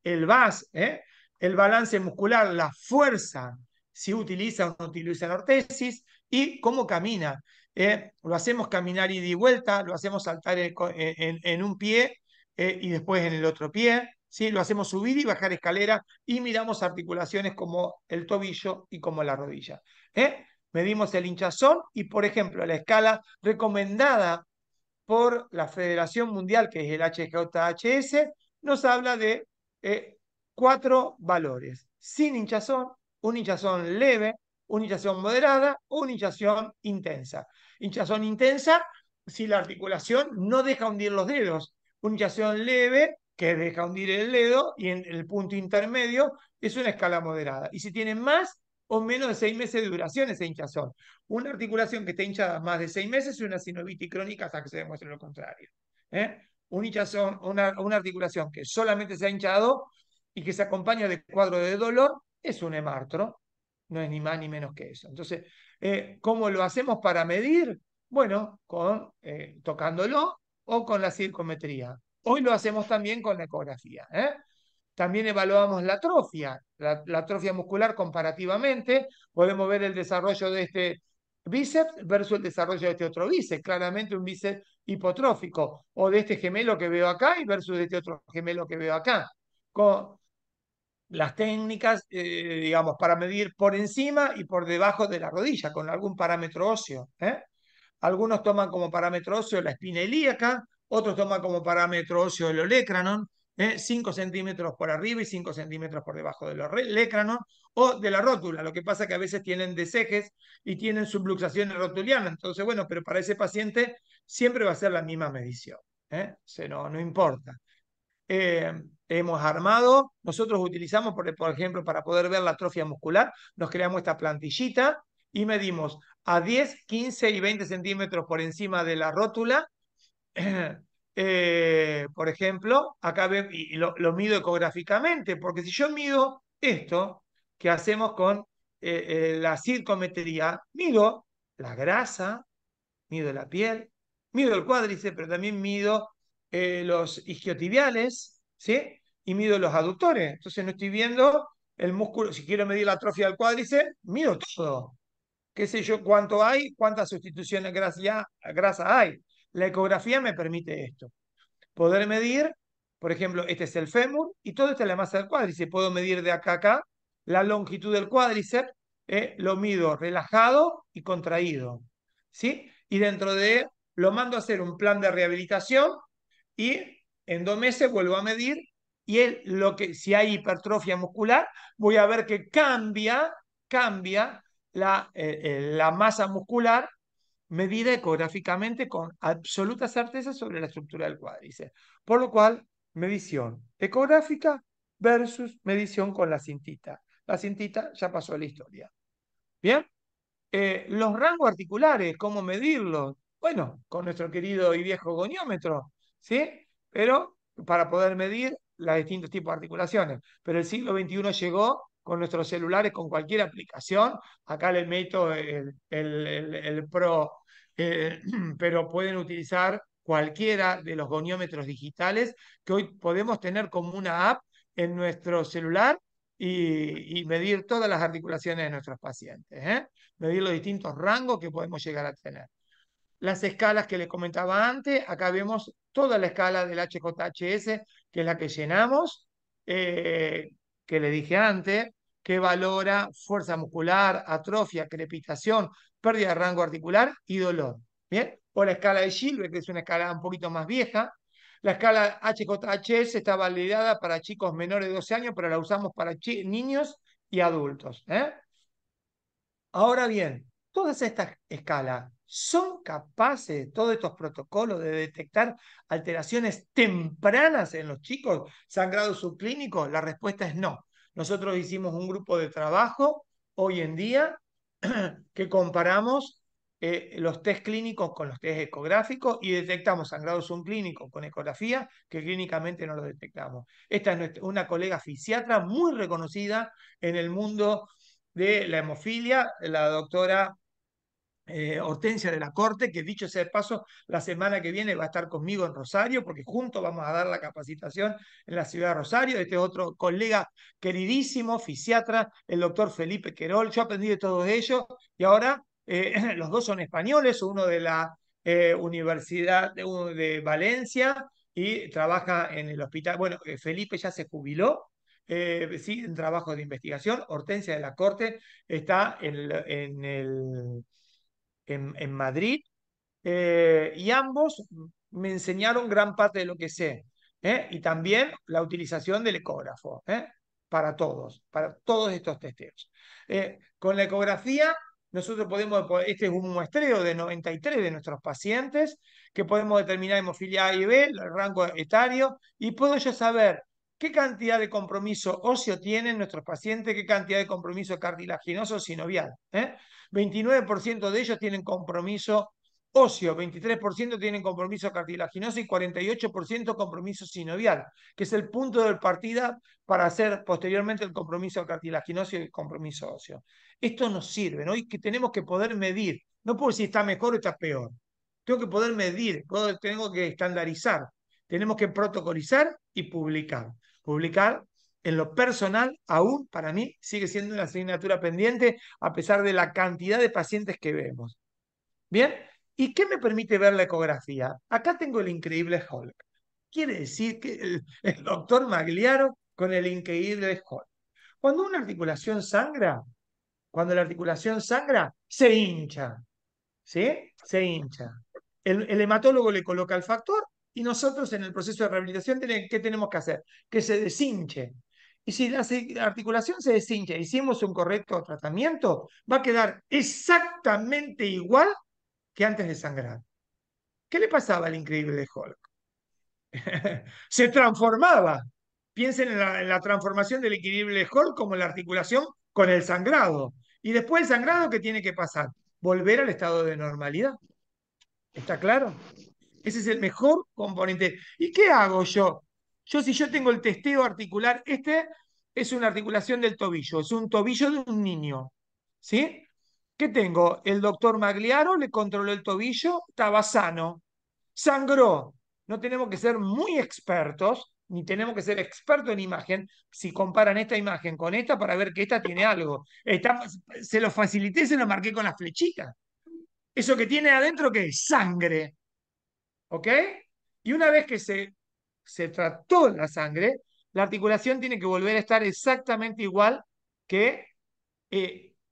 Speaker 3: el VAS, el balance muscular, la fuerza, si utiliza o no utiliza la ortesis, y cómo camina. Lo hacemos caminar ida y vuelta, lo hacemos saltar en un pie y después en el otro pie, ¿sí? Lo hacemos subir y bajar escalera y miramos articulaciones como el tobillo y como la rodilla. Medimos el hinchazón y, por ejemplo, la escala recomendada por la Federación Mundial, que es el HJHS, nos habla de 4 valores: sin hinchazón, un hinchazón leve, una hinchazón moderada o una hinchazón intensa. Hinchazón intensa si la articulación no deja hundir los dedos. Una hinchazón leve que deja hundir el dedo, y en el punto intermedio es una escala moderada. Y si tiene más o menos de 6 meses de duración esa hinchazón. Una articulación que esté hinchada más de 6 meses es una sinovitis crónica hasta que se demuestre lo contrario. Un hinchazón, una articulación que solamente se ha hinchado y que se acompaña de cuadro de dolor es un hemartro, no es ni más ni menos que eso. Entonces, ¿cómo lo hacemos para medir? Bueno, tocándolo o con la circometría. Hoy lo hacemos también con la ecografía. También evaluamos la atrofia, la atrofia muscular comparativamente. Podemos ver el desarrollo de este bíceps versus el desarrollo de este otro bíceps. Claramente un bíceps hipotrófico, o de este gemelo que veo acá y versus de este otro gemelo que veo acá. Con las técnicas, digamos, para medir por encima y por debajo de la rodilla, con algún parámetro óseo. Algunos toman como parámetro óseo la espina ilíaca, otros toman como parámetro óseo el olecranon, 5 centímetros por arriba y 5 centímetros por debajo del olecranon, o de la rótula. Lo que pasa es que a veces tienen desejes y tienen subluxaciones rotulianas. Entonces, bueno, pero para ese paciente siempre va a ser la misma medición. No importa. Hemos armado, nosotros utilizamos, por ejemplo, para poder ver la atrofia muscular, nos creamos esta plantillita y medimos a 10, 15 y 20 centímetros por encima de la rótula. Por ejemplo, acá y lo mido ecográficamente, porque si yo mido esto que hacemos con la circometría, mido la grasa, mido la piel, mido el cuádriceps, pero también mido los isquiotibiales, ¿sí? Y mido los aductores. Entonces no estoy viendo el músculo. Si quiero medir la atrofia del cuádriceps, mido todo. ¿Qué sé yo cuánto hay? ¿Cuántas sustituciones de grasa hay? La ecografía me permite esto. Poder medir, por ejemplo, este es el fémur y todo esto es la masa del cuádriceps. Puedo medir de acá a acá la longitud del cuádriceps, lo mido relajado y contraído, ¿sí? Y lo mando a hacer un plan de rehabilitación y en 2 meses vuelvo a medir y si hay hipertrofia muscular, voy a ver que cambia la masa muscular medida ecográficamente con absoluta certeza sobre la estructura del cuádriceps. Por lo cual, medición ecográfica versus medición con la cintita. La cintita ya pasó a la historia. ¿Bien? Los rangos articulares, ¿cómo medirlos? Bueno, con nuestro querido y viejo goniómetro, ¿sí? Pero para poder medir los distintos tipos de articulaciones. Pero el siglo XXI llegó con nuestros celulares, con cualquier aplicación. Acá les meto el Pro, pero pueden utilizar cualquiera de los goniómetros digitales que hoy podemos tener como una app en nuestro celular y medir todas las articulaciones de nuestros pacientes, medir los distintos rangos que podemos llegar a tener. Las escalas que les comentaba antes, acá vemos toda la escala del HJHS, que es la que llenamos, que le dije antes, que valora fuerza muscular, atrofia, crepitación, pérdida de rango articular y dolor. ¿Bien? O la escala de Gilbert, que es una escala un poquito más vieja. La escala HJHS está validada para chicos menores de 12 años, pero la usamos para niños y adultos. Ahora bien, todas estas escalas ¿Son capaces todos estos protocolos de detectar alteraciones tempranas en los chicos, sangrado subclínico? La respuesta es no. Nosotros hicimos un grupo de trabajo hoy en día que comparamos los test clínicos con los test ecográficos y detectamos sangrado subclínico con ecografía que clínicamente no lo detectamos. Esta es una colega fisiatra muy reconocida en el mundo de la hemofilia, la doctora Hortensia de la Corte, que dicho sea de paso, la semana que viene va a estar conmigo en Rosario, porque juntos vamos a dar la capacitación en la ciudad de Rosario. Este otro colega queridísimo, fisiatra, el doctor Felipe Querol. Yo aprendí de todos ellos y ahora los dos son españoles, uno de la Universidad de Valencia y trabaja en el hospital. Bueno, Felipe ya se jubiló. Sí, en trabajo de investigación. Hortensia de la Corte está en Madrid, y ambos me enseñaron gran parte de lo que sé, y también la utilización del ecógrafo, para todos estos testeos. Con la ecografía, nosotros este es un muestreo de 93 de nuestros pacientes, que podemos determinar hemofilia A y B, el rango etario, y puedo yo saber qué cantidad de compromiso óseo tienen nuestros pacientes, qué cantidad de compromiso cartilaginoso sinovial. 29% de ellos tienen compromiso óseo, 23% tienen compromiso cartilaginoso y 48% compromiso sinovial, que es el punto de partida para hacer posteriormente el compromiso cartilaginoso y el compromiso óseo. Esto nos sirve, ¿no? Y que tenemos que poder medir. No puedo decir está mejor o está peor. Tengo que poder medir, tengo que estandarizar, tenemos que protocolizar y publicar. Publicar en lo personal, aún para mí, sigue siendo una asignatura pendiente a pesar de la cantidad de pacientes que vemos. ¿Bien? ¿Y qué me permite ver la ecografía? Acá tengo el increíble Hulk. Quiere decir que el doctor Magliaro con el increíble Hulk. Cuando una articulación sangra, cuando la articulación sangra, se hincha. ¿Sí? Se hincha. El hematólogo le coloca el factor y nosotros en el proceso de rehabilitación, ¿qué tenemos que hacer? Que se deshinche. Y si la articulación se deshincha, hicimos un correcto tratamiento, va a quedar exactamente igual que antes de sangrar. ¿Qué le pasaba al increíble Hulk? Se transformaba. Piensen en la transformación del increíble Hulk como la articulación con el sangrado. Y después el sangrado, ¿qué tiene que pasar? Volver al estado de normalidad. ¿Está claro? Ese es el mejor componente. ¿Y qué hago yo? Si yo tengo el testeo articular, este es una articulación del tobillo, es un tobillo de un niño. ¿Sí? ¿Qué tengo? El doctor Magliaro le controló el tobillo, estaba sano. Sangró. No tenemos que ser muy expertos, ni tenemos que ser expertos en imagen, si comparan esta imagen con esta para ver que esta tiene algo. Se lo facilité, se lo marqué con las flechitas. Eso que tiene adentro, ¿qué es? Sangre. ¿Ok? Y una vez que se trató la sangre, la articulación tiene que volver a estar exactamente igual que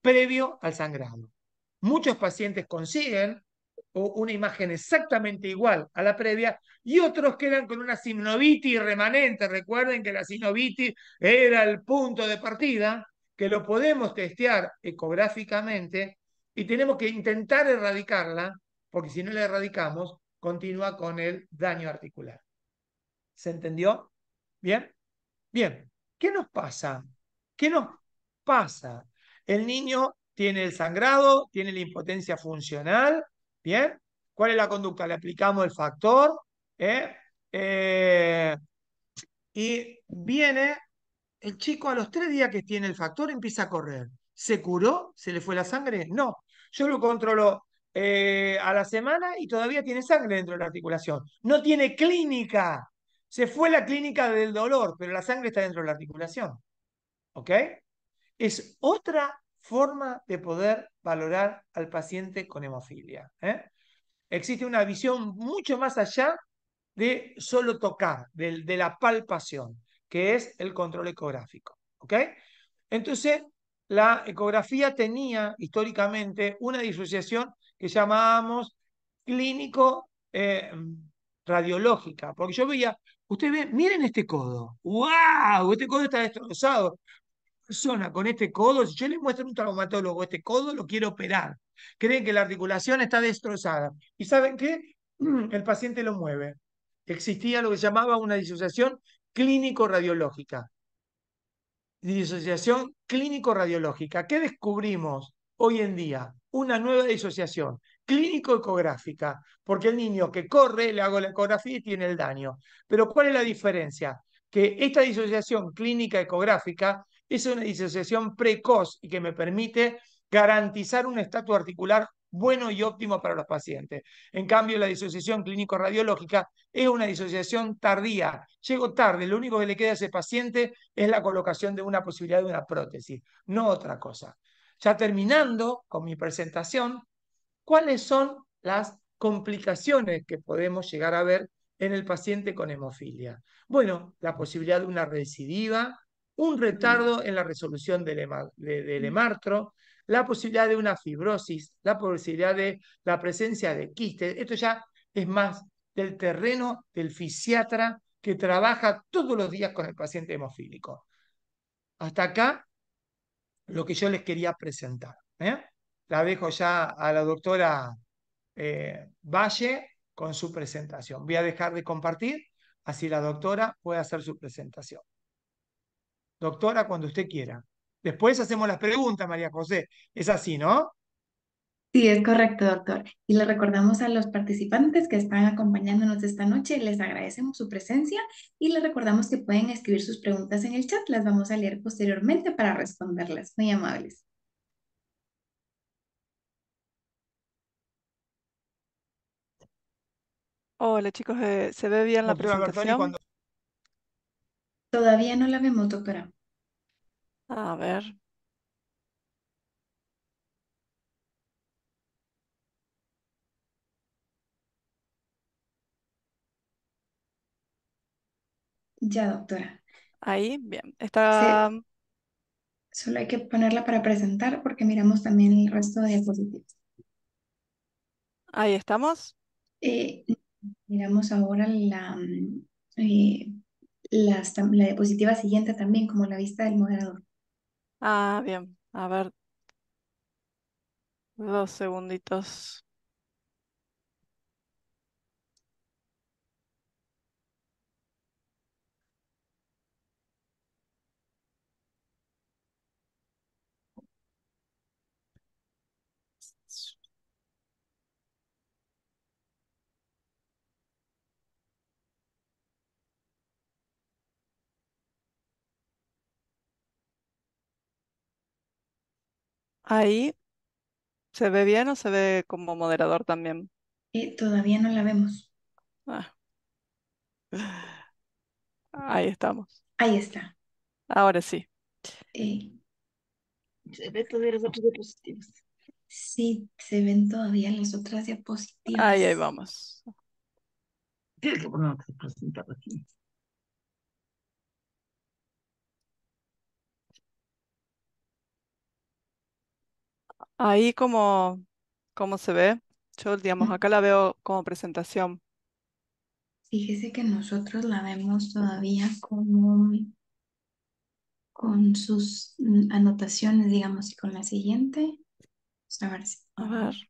Speaker 3: previo al sangrado. Muchos pacientes consiguen una imagen exactamente igual a la previa y otros quedan con una sinovitis remanente. Recuerden que la sinovitis era el punto de partida, que lo podemos testear ecográficamente y tenemos que intentar erradicarla, porque si no la erradicamos, continúa con el daño articular. ¿Se entendió? ¿Bien? Bien. ¿Qué nos pasa? ¿Qué nos pasa? El niño tiene el sangrado, tiene la impotencia funcional. ¿Bien? ¿Cuál es la conducta? Le aplicamos el factor. ¿eh? Eh, y viene el chico a los 3 días que tiene el factor, empieza a correr. ¿Se curó? ¿Se le fue la sangre? No. Yo lo controlo a la semana y todavía tiene sangre dentro de la articulación. No tiene clínica. Se fue la clínica del dolor, pero la sangre está dentro de la articulación. ¿Ok? Es otra forma de poder valorar al paciente con hemofilia. Existe una visión mucho más allá de solo tocar, de la palpación, que es el control ecográfico. ¿Ok? Entonces, la ecografía tenía históricamente una disociación que llamábamos clínico radiológica, porque yo veía, ustedes ven, miren este codo, ¡wow! Este codo está destrozado. persona con este codo, si yo le muestro a un traumatólogo este codo, lo quiero operar. Creen que la articulación está destrozada. ¿Y saben qué? El paciente lo mueve. Existía lo que se llamaba una disociación clínico-radiológica. Disociación clínico-radiológica. ¿Qué descubrimos hoy en día? Una nueva disociación clínico-ecográfica, porque el niño que corre, le hago la ecografía y tiene el daño. Pero ¿cuál es la diferencia? Que esta disociación clínica ecográfica es una disociación precoz y que me permite garantizar un estatus articular bueno y óptimo para los pacientes. En cambio, la disociación clínico-radiológica es una disociación tardía. Llego tarde, lo único que le queda a ese paciente es la colocación de una posibilidad de una prótesis, no otra cosa. Ya terminando con mi presentación, ¿cuáles son las complicaciones que podemos llegar a ver en el paciente con hemofilia? Bueno, la posibilidad de una recidiva, un retardo en la resolución del hemartro, la posibilidad de una fibrosis, la posibilidad de la presencia de quistes. Esto ya es más del terreno del fisiatra que trabaja todos los días con el paciente hemofílico. Hasta acá lo que yo les quería presentar. ¿Eh? La dejo ya a la doctora Valle con su presentación. Voy a dejar de compartir, así la doctora puede hacer su presentación. Doctora, cuando usted quiera. Después hacemos las preguntas, María José. Es así, ¿no?
Speaker 2: Sí, es correcto, doctor. Y le recordamos a los participantes que están acompañándonos esta noche, les agradecemos su presencia y les recordamos que pueden escribir sus preguntas en el chat. Las vamos a leer posteriormente para responderlas. Muy amables.
Speaker 5: Hola chicos, ¿se ve bien la
Speaker 3: Doctora Bertoni,
Speaker 5: presentación?
Speaker 3: cuando...
Speaker 2: Todavía no la vemos, doctora.
Speaker 5: A ver,
Speaker 2: Ya, doctora.
Speaker 5: ahí, bien.
Speaker 2: Solo hay que ponerla para presentar porque miramos también el resto de diapositivas.
Speaker 5: Ahí estamos.
Speaker 2: Eh, Miramos ahora eh, la diapositiva siguiente también, como la vista del moderador.
Speaker 5: Ah, bien. A ver, 2 segunditos. Ahí, ¿se ve bien o se ve como moderador también?
Speaker 2: Todavía no la vemos.
Speaker 5: Ah, ahí estamos.
Speaker 2: Ahí está.
Speaker 5: Ahora sí.
Speaker 2: Eh,
Speaker 4: Se ve todavía los otros diapositivos.
Speaker 2: sí, se ven todavía las otras
Speaker 5: Ahí
Speaker 2: diapositivas.
Speaker 5: vamos.
Speaker 4: Tienes que poner otra presentar aquí.
Speaker 5: Ahí como se ve. Yo, digamos,
Speaker 2: Mm,
Speaker 5: acá la veo como presentación.
Speaker 2: Fíjese que nosotros la vemos todavía como con sus anotaciones, digamos, y con la siguiente. Vamos a ver si
Speaker 5: A ver.
Speaker 2: podemos.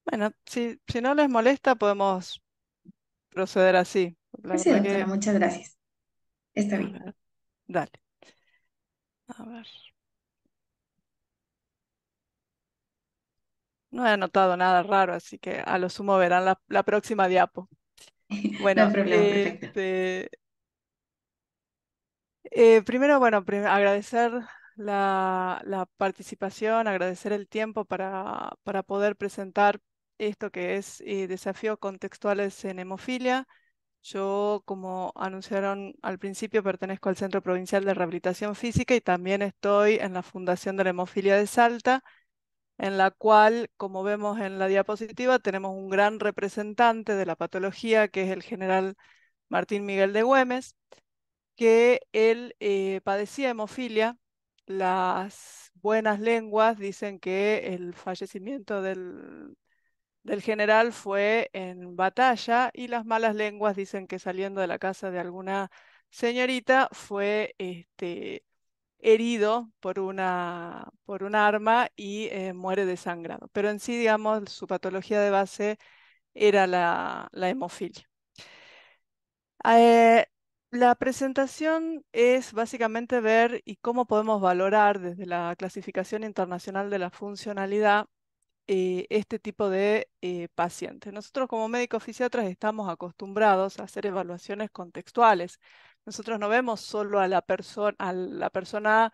Speaker 5: Bueno, si no les molesta, podemos proceder así. La
Speaker 2: Pues sí,
Speaker 5: verdad
Speaker 2: doctora,
Speaker 5: que,
Speaker 2: muchas gracias. Está
Speaker 5: a
Speaker 2: bien.
Speaker 5: ver, dale. A ver. No he anotado nada raro, así que a lo sumo verán la próxima diapo.
Speaker 2: No hay
Speaker 5: Bueno,
Speaker 2: problema, perfecto.
Speaker 5: primero, bueno, agradecer la participación, agradecer el tiempo para poder presentar esto que es desafíos contextuales en hemofilia. Yo, como anunciaron al principio, pertenezco al Centro Provincial de Rehabilitación Física y también estoy en la Fundación de la Hemofilia de Salta, en la cual, como vemos en la diapositiva, tenemos un gran representante de la patología, que es el general Martín Miguel de Güemes, que él padecía hemofilia. Las buenas lenguas dicen que el fallecimiento del general fue en batalla y las malas lenguas dicen que saliendo de la casa de alguna señorita fue herido por un arma y muere desangrado. Pero en sí, digamos, su patología de base era la hemofilia. Eh, la presentación es básicamente ver y cómo podemos valorar desde la clasificación internacional de la funcionalidad este tipo de pacientes. Nosotros como médicos fisiatras estamos acostumbrados a hacer evaluaciones contextuales. Nosotros no vemos solo a la persona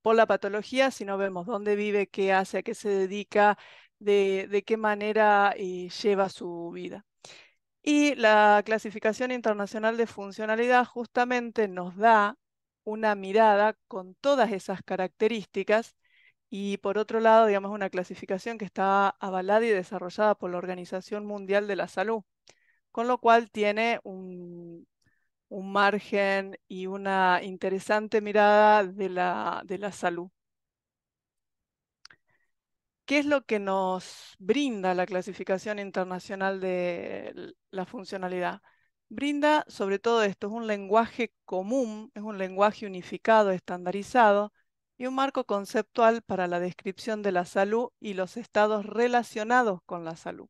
Speaker 5: por la patología, sino vemos dónde vive, qué hace, a qué se dedica, de qué manera lleva su vida. Y la clasificación internacional de funcionalidad justamente nos da una mirada con todas esas características y por otro lado, digamos, una clasificación que está avalada y desarrollada por la Organización Mundial de la Salud, con lo cual tiene un margen y una interesante mirada de la salud. ¿Qué es lo que nos brinda la clasificación internacional de la funcionalidad? Brinda sobre todo esto, es un lenguaje común, es un lenguaje unificado, estandarizado y un marco conceptual para la descripción de la salud y los estados relacionados con la salud.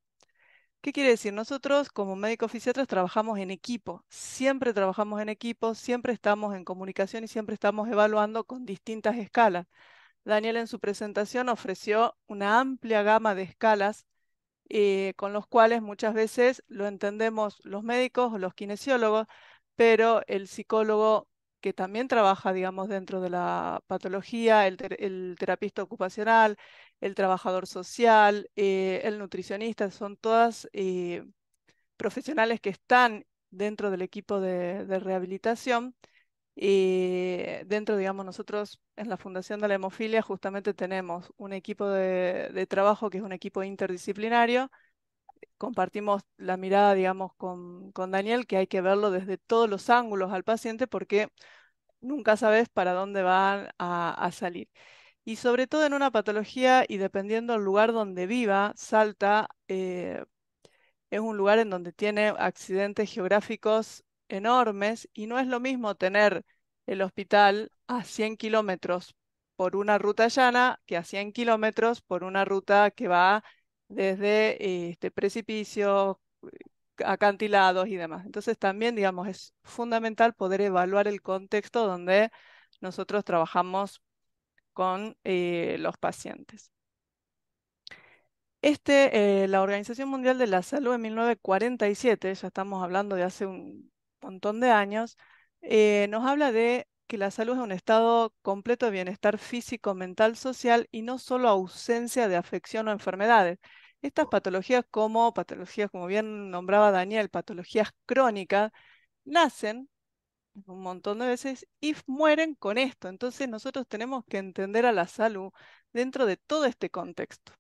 Speaker 5: ¿Qué quiere decir? Nosotros como médicos fisiatras trabajamos en equipo, siempre trabajamos en equipo, siempre estamos en comunicación y siempre estamos evaluando con distintas escalas. Daniel en su presentación ofreció una amplia gama de escalas con los cuales muchas veces lo entendemos los médicos o los kinesiólogos, pero el psicólogo que también trabaja, digamos, dentro de la patología, el terapista ocupacional, el trabajador social, el nutricionista, son todas profesionales que están dentro del equipo de rehabilitación. Y dentro, digamos, nosotros en la Fundación de la Hemofilia justamente tenemos un equipo de trabajo que es un equipo interdisciplinario. Compartimos la mirada, digamos, con Daniel, que hay que verlo desde todos los ángulos al paciente porque nunca sabes para dónde van a salir. Y sobre todo en una patología y dependiendo del lugar donde viva, Salta es un lugar en donde tiene accidentes geográficos enormes y no es lo mismo tener el hospital a 100 kilómetros por una ruta llana que a 100 kilómetros por una ruta que va desde precipicios, acantilados y demás. Entonces también, digamos, es fundamental poder evaluar el contexto donde nosotros trabajamos con los pacientes. La Organización Mundial de la Salud en 1947, ya estamos hablando de hace un montón de años, nos habla de que la salud es un estado completo de bienestar físico, mental, social y no solo ausencia de afección o enfermedades. Estas patologías, como bien nombraba Daniel, patologías crónicas, nacen un montón de veces y mueren con esto. Entonces nosotros tenemos que entender a la salud dentro de todo este contexto.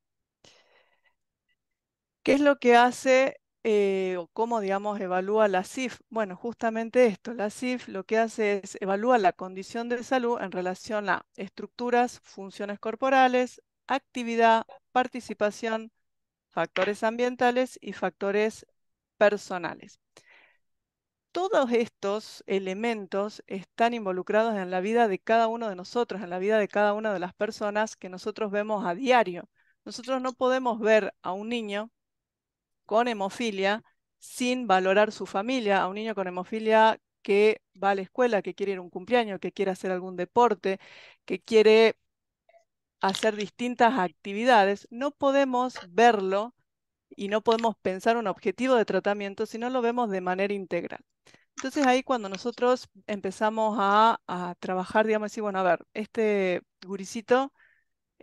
Speaker 5: ¿Qué es lo que hace o cómo, digamos, evalúa la CIF? Bueno, justamente esto, la CIF lo que hace es evalúa la condición de salud en relación a estructuras, funciones corporales, actividad, participación, factores ambientales y factores personales. Todos estos elementos están involucrados en la vida de cada uno de nosotros, en la vida de cada una de las personas que nosotros vemos a diario. Nosotros no podemos ver a un niño con hemofilia sin valorar su familia, a un niño con hemofilia que va a la escuela, que quiere ir a un cumpleaños, que quiere hacer algún deporte, que quiere hacer distintas actividades, no podemos verlo y no podemos pensar un objetivo de tratamiento si no lo vemos de manera integral. Entonces ahí cuando nosotros empezamos a trabajar, digamos así, bueno, a ver, este guricito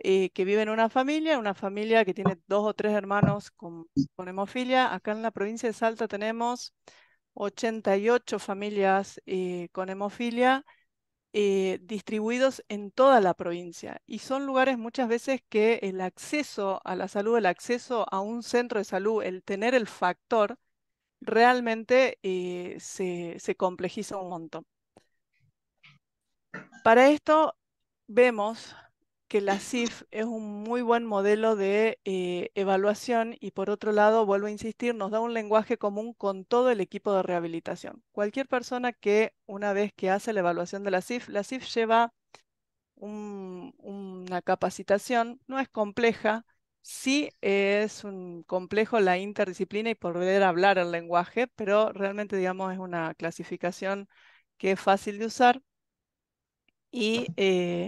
Speaker 5: que vive en una familia que tiene 2 o 3 hermanos con hemofilia. Acá en la provincia de Salta tenemos 88 familias con hemofilia distribuidos en toda la provincia. Y son lugares muchas veces que el acceso a la salud, el acceso a un centro de salud, el tener el factor, realmente se complejiza un montón. Para esto vemos que la CIF es un muy buen modelo de evaluación y por otro lado, vuelvo a insistir, nos da un lenguaje común con todo el equipo de rehabilitación. Cualquier persona que una vez que hace la evaluación de la CIF lleva una capacitación, no es compleja, sí es un complejo la interdisciplina y poder hablar el lenguaje, pero realmente, digamos, es una clasificación que es fácil de usar y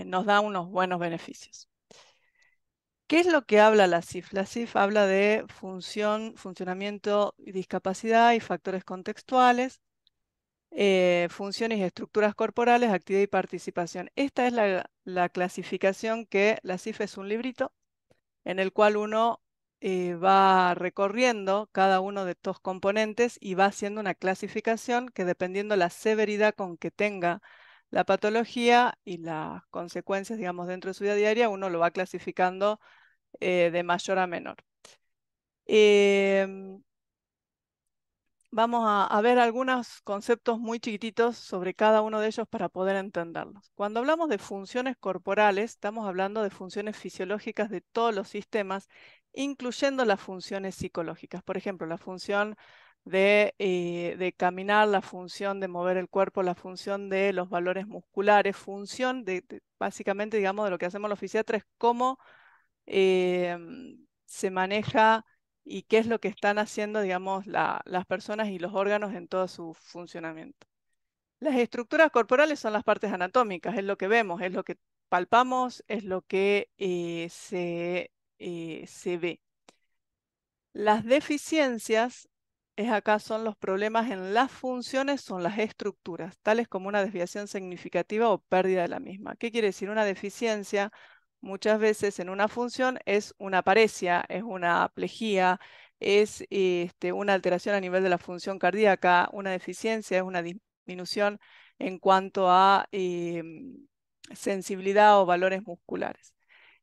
Speaker 5: nos da unos buenos beneficios. ¿Qué es lo que habla la CIF? La CIF habla de función, funcionamiento y discapacidad y factores contextuales, funciones y estructuras corporales, actividad y participación. Esta es la clasificación que la CIF es un librito en el cual uno va recorriendo cada uno de estos componentes y va haciendo una clasificación que dependiendo la severidad con que tenga la patología y las consecuencias, digamos, dentro de su vida diaria, uno lo va clasificando de mayor a menor. Em, Vamos a ver algunos conceptos muy chiquititos sobre cada uno de ellos para poder entenderlos. Cuando hablamos de funciones corporales, estamos hablando de funciones fisiológicas de todos los sistemas, incluyendo las funciones psicológicas. Por ejemplo, la función de caminar, la función de mover el cuerpo, la función de los valores musculares, función básicamente, digamos, de lo que hacemos los fisiatras, cómo se maneja y qué es lo que están haciendo, digamos, las personas y los órganos en todo su funcionamiento. Las estructuras corporales son las partes anatómicas, es lo que vemos, es lo que palpamos, es lo que se ve. Las deficiencias acá son los problemas en las funciones, son las estructuras, tales como una desviación significativa o pérdida de la misma. ¿Qué quiere decir? Una deficiencia muchas veces en una función es una paresia, es una plejía, es una alteración a nivel de la función cardíaca, una deficiencia es una disminución en cuanto a sensibilidad o valores musculares.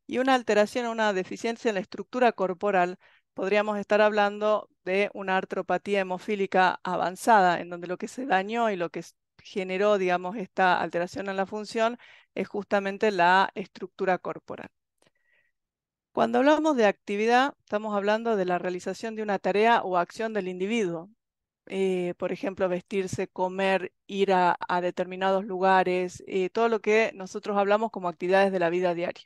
Speaker 5: Y una alteración o una deficiencia en la estructura corporal, podríamos estar hablando de una artropatía hemofílica avanzada, en donde lo que se dañó y lo que generó, digamos, esta alteración en la función es justamente la estructura corporal. Cuando hablamos de actividad, estamos hablando de la realización de una tarea o acción del individuo. Por ejemplo, vestirse, comer, ir a determinados lugares, todo lo que nosotros hablamos como actividades de la vida diaria.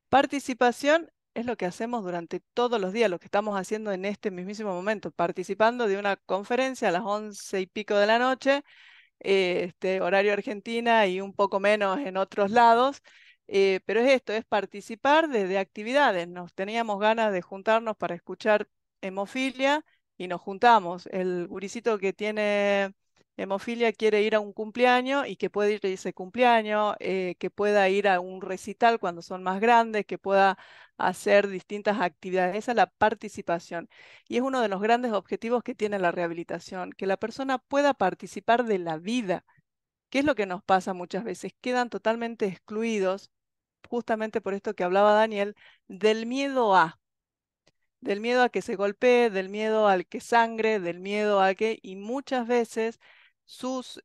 Speaker 5: Participación es lo que hacemos durante todos los días, lo que estamos haciendo en este mismísimo momento, participando de una conferencia a las 11:00 y pico de la noche, horario Argentina y un poco menos en otros lados, pero es esto, es participar de actividades. Nos teníamos ganas de juntarnos para escuchar hemofilia y nos juntamos. El gurisito que tiene hemofilia quiere ir a un cumpleaños y que puede ir a ese cumpleaños, que pueda ir a un recital cuando son más grandes, que pueda hacer distintas actividades. Esa es la participación. Y es uno de los grandes objetivos que tiene la rehabilitación, que la persona pueda participar de la vida. ¿Qué es lo que nos pasa muchas veces? Quedan totalmente excluidos, justamente por esto que hablaba Daniel, del miedo del miedo a que se golpee, del miedo al que sangre, del miedo a que, y muchas veces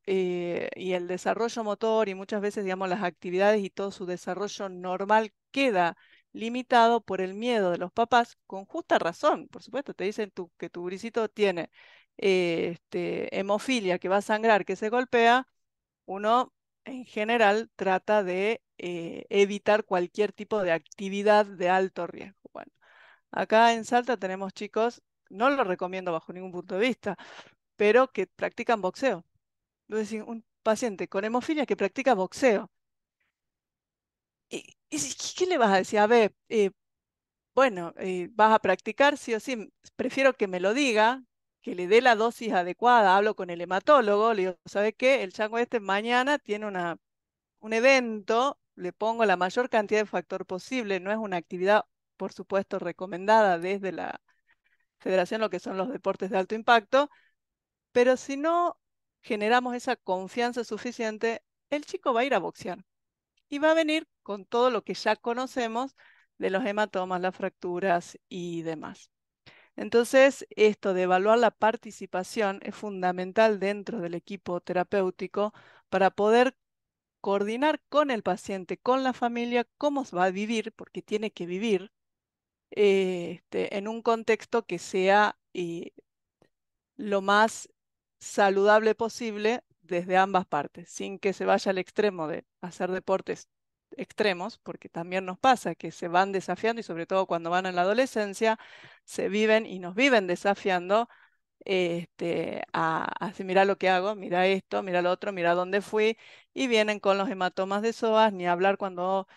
Speaker 5: y el desarrollo motor y muchas veces, digamos, las actividades y todo su desarrollo normal queda limitado por el miedo de los papás, con justa razón. Por supuesto, te dicen que tu gurisito tiene hemofilia, que va a sangrar, que se golpea, uno en general trata de evitar cualquier tipo de actividad de alto riesgo. Bueno, acá en Salta tenemos chicos, no lo recomiendo bajo ningún punto de vista, pero que practican boxeo. Es decir, un paciente con hemofilia que practica boxeo. ¿Qué le vas a decir? A ver, bueno, vas a practicar sí o sí. Prefiero que me lo diga, que le dé la dosis adecuada. Hablo con el hematólogo, le digo, ¿sabe qué? El chango mañana tiene un evento, le pongo la mayor cantidad de factor posible. No es una actividad, por supuesto, recomendada desde la federación, lo que son los deportes de alto impacto, pero si no generamos esa confianza suficiente, el chico va a ir a boxear y va a venir con todo lo que ya conocemos de los hematomas, las fracturas y demás. Entonces, esto de evaluar la participación es fundamental dentro del equipo terapéutico para poder coordinar con el paciente, con la familia, cómo va a vivir, porque tiene que vivir en un contexto que sea lo más saludable posible desde ambas partes, sin que se vaya al extremo de hacer deportes extremos, porque también nos pasa que se van desafiando y sobre todo cuando van en la adolescencia, se viven y nos viven desafiando a decir, mira lo que hago, mira esto, mira lo otro, mira dónde fui, y vienen con los hematomas de psoas, ni hablar cuando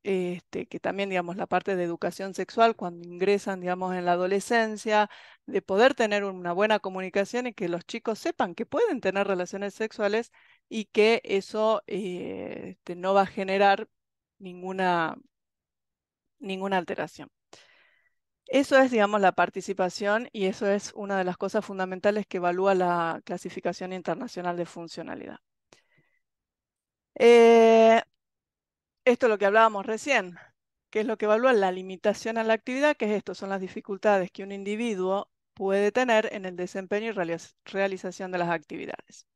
Speaker 5: que también, digamos, la parte de educación sexual, cuando ingresan, digamos, en la adolescencia, de poder tener una buena comunicación y que los chicos sepan que pueden tener relaciones sexuales y que eso no va a generar ninguna, ninguna alteración. Eso es, digamos, la participación y eso es una de las cosas fundamentales que evalúa la clasificación internacional de funcionalidad. Esto es lo que hablábamos recién, que es lo que evalúa la limitación a la actividad, que es esto, son las dificultades que un individuo puede tener en el desempeño y realización de las actividades.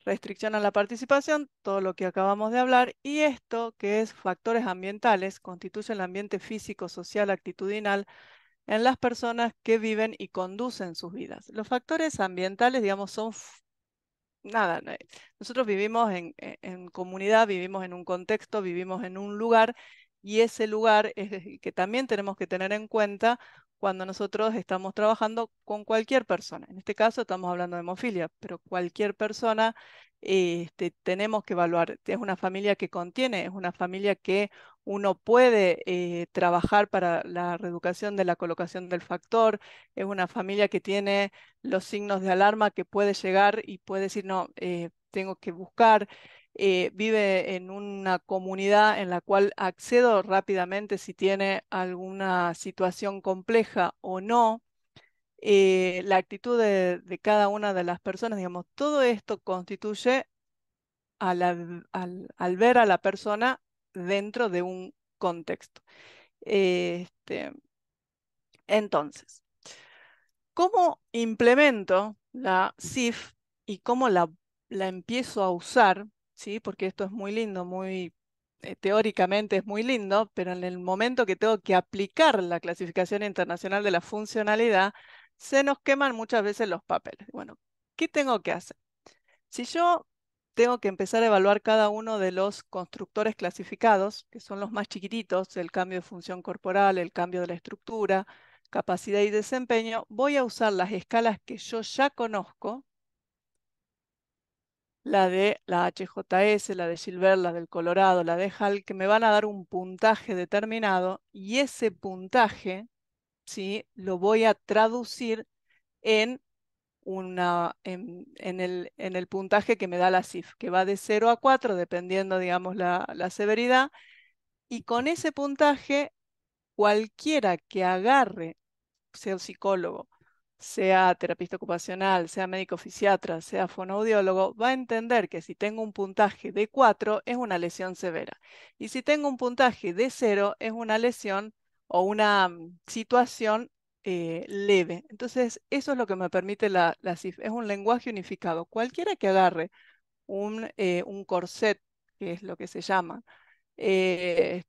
Speaker 5: Restricción a la participación, todo lo que acabamos de hablar, y esto, que es factores ambientales, constituye el ambiente físico, social, actitudinal en las personas que viven y conducen sus vidas. Los factores ambientales, digamos, son nada, nosotros vivimos en comunidad, vivimos en un contexto, vivimos en un lugar y ese lugar es que también tenemos que tener en cuenta cuando nosotros estamos trabajando con cualquier persona. En este caso estamos hablando de hemofilia, pero cualquier persona tenemos que evaluar. Es una familia que contiene, es una familia que uno puede trabajar para la reeducación de la colocación del factor, es una familia que tiene los signos de alarma que puede llegar y puede decir, no, tengo que buscar, vive en una comunidad en la cual accedo rápidamente si tiene alguna situación compleja o no. La actitud de cada una de las personas, digamos, todo esto constituye al ver a la persona dentro de un contexto. Entonces, ¿cómo implemento la CIF y cómo la empiezo a usar? ¿Sí? Porque esto es muy lindo, muy teóricamente es muy lindo, pero en el momento que tengo que aplicar la clasificación internacional de la funcionalidad, se nos queman muchas veces los papeles. Bueno, ¿qué tengo que hacer? Si yo tengo que empezar a evaluar cada uno de los constructores clasificados, que son los más chiquititos, el cambio de función corporal, el cambio de la estructura, capacidad y desempeño, voy a usar las escalas que yo ya conozco, la de la HJS, la de Gilbert, la del Colorado, la de Hall, que me van a dar un puntaje determinado y ese puntaje, ¿sí? Lo voy a traducir en en el puntaje que me da la CIF, que va de 0 a 4, dependiendo, digamos, la severidad. Y con ese puntaje, cualquiera que agarre, sea un psicólogo, sea terapista ocupacional, sea médico fisiatra, sea fonoaudiólogo, va a entender que si tengo un puntaje de 4 es una lesión severa. Y si tengo un puntaje de 0 es una lesión o una situación leve. Entonces, eso es lo que me permite la CIF. Es un lenguaje unificado. Cualquiera que agarre un corset, que es lo que se llama, que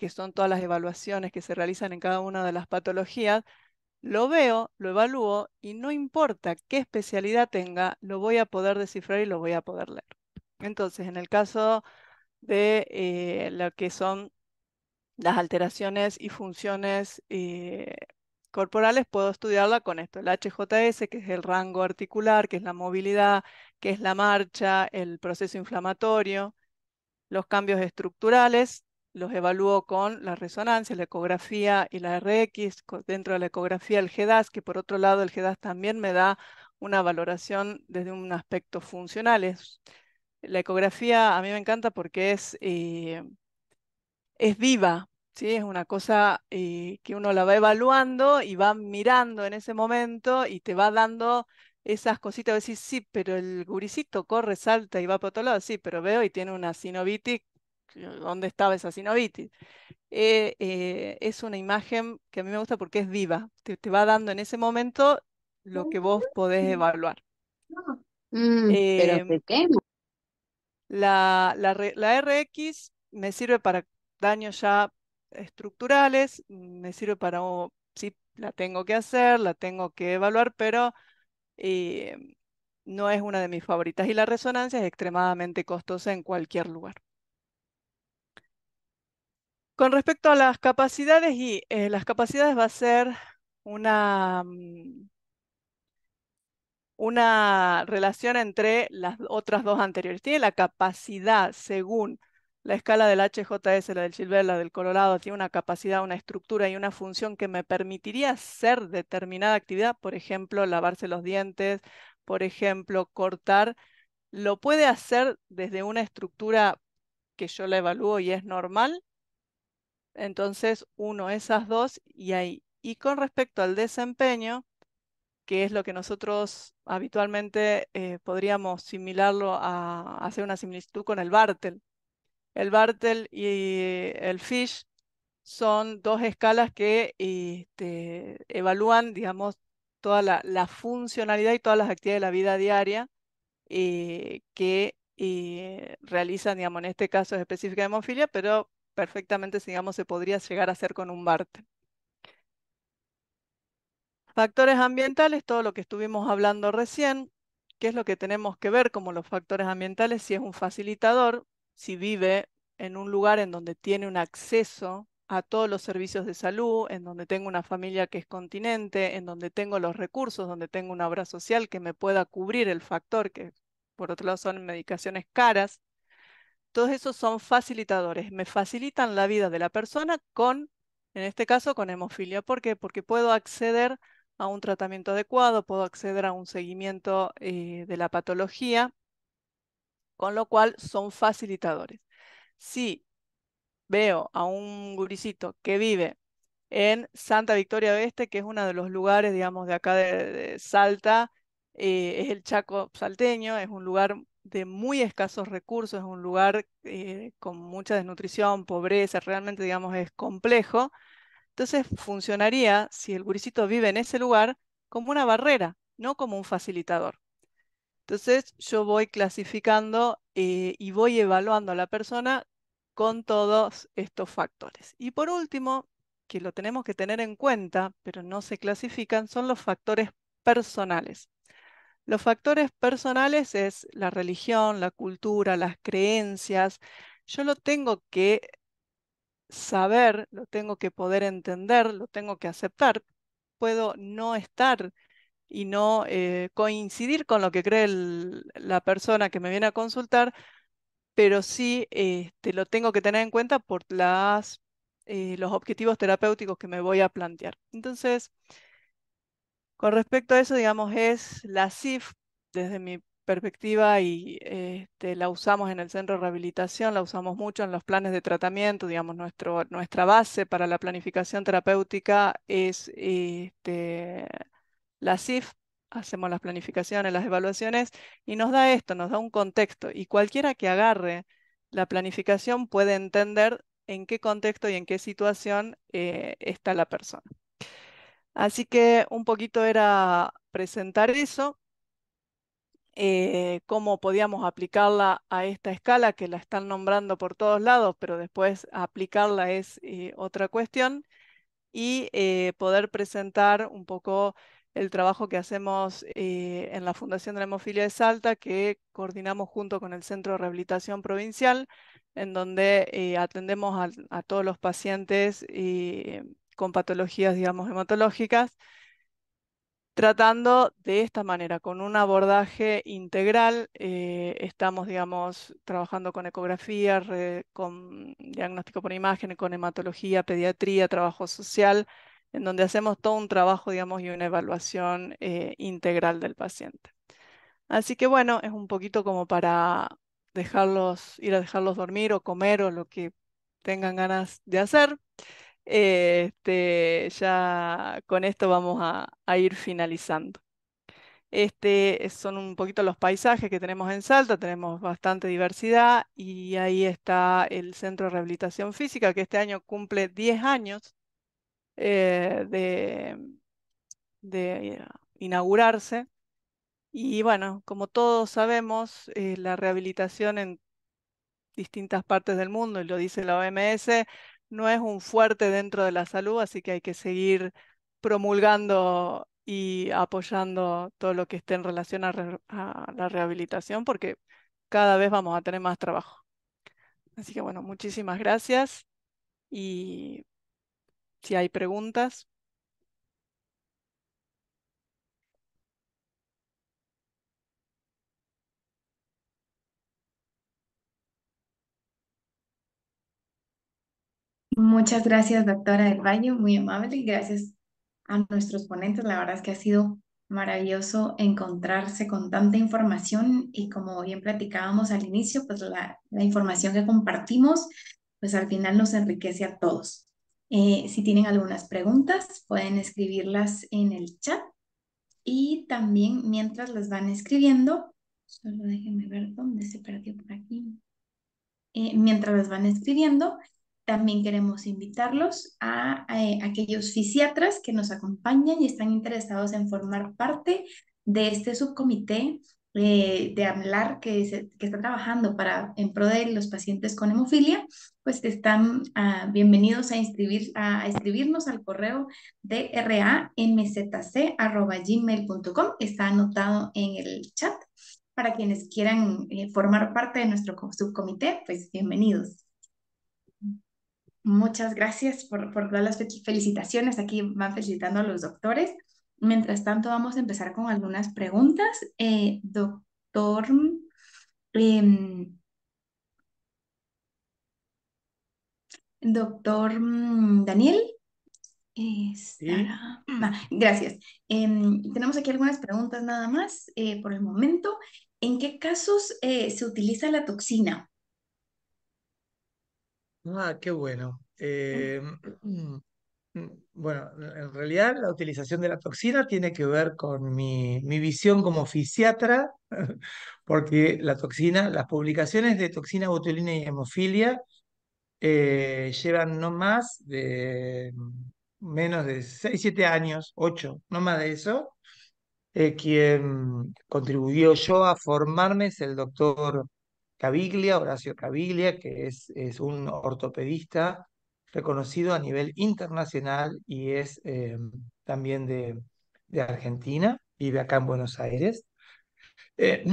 Speaker 5: son todas las evaluaciones que se realizan en cada una de las patologías, lo veo, lo evalúo y no importa qué especialidad tenga, lo voy a poder descifrar y lo voy a poder leer. Entonces, en el caso de lo que son las alteraciones y funciones corporales, puedo estudiarla con esto, el HJS, que es el rango articular, que es la movilidad, que es la marcha, el proceso inflamatorio, los cambios estructurales. Los evalúo con la resonancia, la ecografía y la RX. Dentro de la ecografía el GDAS, que por otro lado el GDAS también me da una valoración desde un aspecto funcional. La ecografía a mí me encanta porque es viva, ¿sí? Es una cosa que uno la va evaluando y va mirando en ese momento y te va dando esas cositas. Decir, sí, pero el guricito corre, salta y va para otro lado, sí, pero veo y tiene una sinovitis. ¿Dónde estaba esa sinovitis? Es una imagen que a mí me gusta porque es viva, te va dando en ese momento lo que vos podés evaluar.
Speaker 6: Pero
Speaker 5: Em,
Speaker 6: qué tema.
Speaker 5: La RX me sirve para daños ya estructurales, me sirve para, sí, la tengo que hacer, la tengo que evaluar, pero eh, no es una de mis favoritas. Y la resonancia es extremadamente costosa en cualquier lugar. Con respecto a las capacidades, las capacidades va a ser una relación entre las otras dos anteriores. Tiene la capacidad, según la escala del HJS, la del Gilbert, la del Colorado, tiene una capacidad, una estructura y una función que me permitiría hacer determinada actividad, por ejemplo, lavarse los dientes, por ejemplo, cortar. Lo puede hacer desde una estructura que yo la evalúo y es normal. Entonces, uno, esas dos y ahí. Y con respecto al desempeño, que es lo que nosotros habitualmente podríamos similarlo a hacer una similitud con el Bartel. El Bartel y el Fish son dos escalas que evalúan, digamos, toda la funcionalidad y todas las actividades de la vida diaria que realizan, digamos, en este caso es específica de hemofilia, pero perfectamente, digamos, se podría llegar a hacer con un Bartel. Factores ambientales, todo lo que estuvimos hablando recién, qué es lo que tenemos que ver como los factores ambientales, si es un facilitador, si vive en un lugar en donde tiene un acceso a todos los servicios de salud, en donde tengo una familia que es continente, en donde tengo los recursos, donde tengo una obra social que me pueda cubrir el factor, que por otro lado son medicaciones caras. Todos esos son facilitadores, me facilitan la vida de la persona en este caso, con hemofilia. ¿Por qué? Porque puedo acceder a un tratamiento adecuado, puedo acceder a un seguimiento de la patología, con lo cual son facilitadores. Si veo a un gurisito que vive en Santa Victoria Oeste, que es uno de los lugares, digamos, de acá de Salta, es el Chaco salteño, es un lugar de muy escasos recursos, es un lugar con mucha desnutrición, pobreza, realmente, digamos, es complejo. Entonces funcionaría, si el gurisito vive en ese lugar, como una barrera, no como un facilitador. Entonces yo voy clasificando y voy evaluando a la persona con todos estos factores. Y por último, que lo tenemos que tener en cuenta, pero no se clasifican, son los factores personales. Los factores personales es la religión, la cultura, las creencias. Yo lo tengo que saber, lo tengo que poder entender, lo tengo que aceptar. Puedo no estar y no coincidir con lo que cree la persona que me viene a consultar, pero sí lo tengo que tener en cuenta por los objetivos terapéuticos que me voy a plantear. Entonces, con respecto a eso, digamos, es la CIF, desde mi perspectiva, y la usamos en el centro de rehabilitación, la usamos mucho en los planes de tratamiento, digamos, nuestra base para la planificación terapéutica es la CIF, hacemos las planificaciones, las evaluaciones, y nos da esto, nos da un contexto, y cualquiera que agarre la planificación puede entender en qué contexto y en qué situación está la persona. Así que un poquito era presentar eso, cómo podíamos aplicarla a esta escala que la están nombrando por todos lados, pero después aplicarla es otra cuestión, y poder presentar un poco el trabajo que hacemos en la Fundación de la Hemofilia de Salta, que coordinamos junto con el Centro de Rehabilitación Provincial, en donde atendemos a todos los pacientes con patologías, digamos, hematológicas, tratando de esta manera, con un abordaje integral. Estamos, digamos, trabajando con ecografía, con diagnóstico por imagen, con hematología, pediatría, trabajo social, en donde hacemos todo un trabajo, digamos, y una evaluación integral del paciente. Así que bueno, es un poquito como para ir a dejarlos dormir o comer o lo que tengan ganas de hacer. Ya con esto vamos a ir finalizando. Son un poquito los paisajes que tenemos en Salta, tenemos bastante diversidad, y ahí está el Centro de Rehabilitación Física, que este año cumple 10 años de inaugurarse. Y bueno, como todos sabemos, la rehabilitación distintas partes del mundo, y lo dice la OMS, no es un fuerte dentro de la salud, así que hay que seguir promulgando y apoyando todo lo que esté en relación a la rehabilitación, porque cada vez vamos a tener más trabajo. Así que bueno, muchísimas gracias y si hay preguntas.
Speaker 2: Muchas gracias, doctora del Valle, muy amable, y gracias a nuestros ponentes. La verdad es que ha sido maravilloso encontrarse con tanta información y como bien platicábamos al inicio, pues la información que compartimos, pues al final nos enriquece a todos. Si tienen algunas preguntas, pueden escribirlas en el chat y también mientras las van escribiendo, solo déjenme ver dónde se perdió por aquí. Mientras las van escribiendo, también queremos invitarlos a aquellos fisiatras que nos acompañan y están interesados en formar parte de este subcomité de hablar que está trabajando en pro de los pacientes con hemofilia, pues están bienvenidos a escribirnos al correo de ramzc@gmail.com. Está anotado en el chat. Para quienes quieran formar parte de nuestro subcomité, pues bienvenidos. Muchas gracias por todas las felicitaciones. Aquí van felicitando a los doctores. Mientras tanto, vamos a empezar con algunas preguntas. Doctor, em, doctor Daniel,
Speaker 3: Sí.
Speaker 2: estará. Gracias. Tenemos aquí algunas preguntas nada más por el momento. ¿En qué casos se utiliza la toxina?
Speaker 3: Ah, qué bueno. Bueno, en realidad la utilización de la toxina tiene que ver con mi visión como fisiatra, porque la toxina, las publicaciones de toxina botulina y hemofilia llevan no más de menos de 6 7 años, 8 no más de eso. Quien contribuyó yo a formarme es el doctor Caviglia, Horacio Caviglia, que es un ortopedista reconocido a nivel internacional y es también de Argentina, vive acá en Buenos Aires.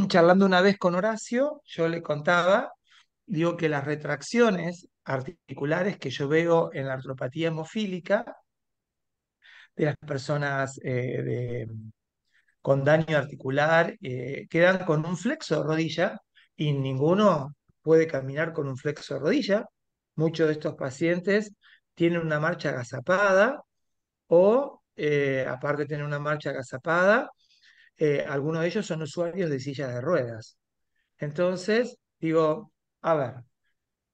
Speaker 3: Charlando una vez con Horacio, yo le contaba, digo que las retracciones articulares que yo veo en la artropatía hemofílica de las personas con daño articular, quedan con un flexo de rodilla y ninguno puede caminar con un flexo de rodilla. Muchos de estos pacientes tienen una marcha agazapada o, aparte de tener una marcha agazapada, algunos de ellos son usuarios de sillas de ruedas. Entonces, digo, a ver,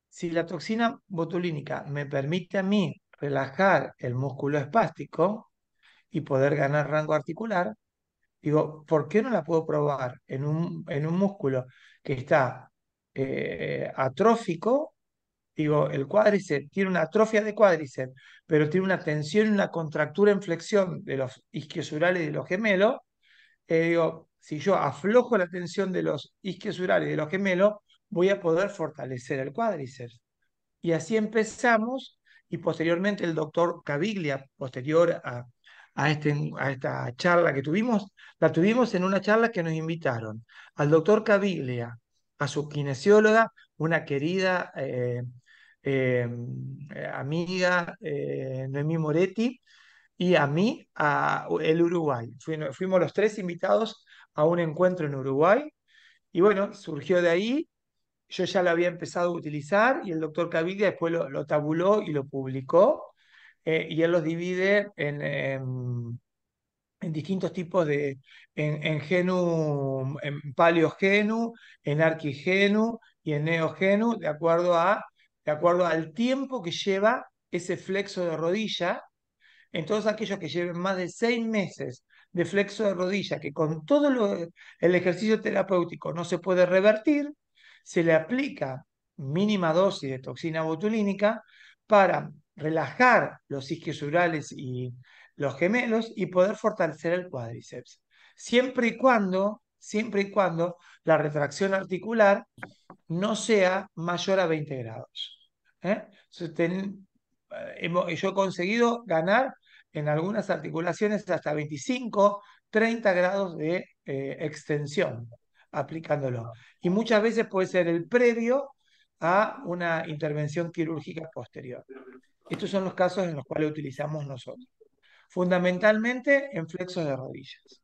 Speaker 3: si la toxina botulínica me permite a mí relajar el músculo espástico y poder ganar rango articular, digo, ¿por qué no la puedo probar en un músculo que está atrófico? Digo, el cuádriceps tiene una atrofia de cuádriceps, pero tiene una tensión y una contractura en flexión de los isquiosurales y de los gemelos. Digo, si yo aflojo la tensión de los isquiosurales y de los gemelos, voy a poder fortalecer el cuádriceps. Y así empezamos, y posteriormente el doctor Caviglia, posterior a esta charla que tuvimos, la tuvimos en una charla que nos invitaron al doctor Caviglia, a su kinesióloga, una querida eh, amiga, Noemí Moretti, y a mí, a el Uruguay. Fuimos los tres invitados a un encuentro en Uruguay, y bueno, surgió de ahí. Yo ya lo había empezado a utilizar y el doctor Caviglia después lo tabuló y lo publicó. Y él los divide en distintos tipos en genu, en paleogenu, en arquigenu y en neogenu, de acuerdo al tiempo que lleva ese flexo de rodilla. En todos aquellos que lleven más de 6 meses de flexo de rodilla, que con todo el ejercicio terapéutico no se puede revertir, se le aplica mínima dosis de toxina botulínica para relajar los isquiosurales y los gemelos y poder fortalecer el cuádriceps. Siempre y cuando siempre y cuando la retracción articular no sea mayor a 20 grados. ¿Eh? Entonces, yo he conseguido ganar en algunas articulaciones hasta 25, 30 grados de extensión aplicándolo. Y muchas veces puede ser el previo a una intervención quirúrgica posterior. Estos son los casos en los cuales utilizamos nosotros. Fundamentalmente en flexos de rodillas.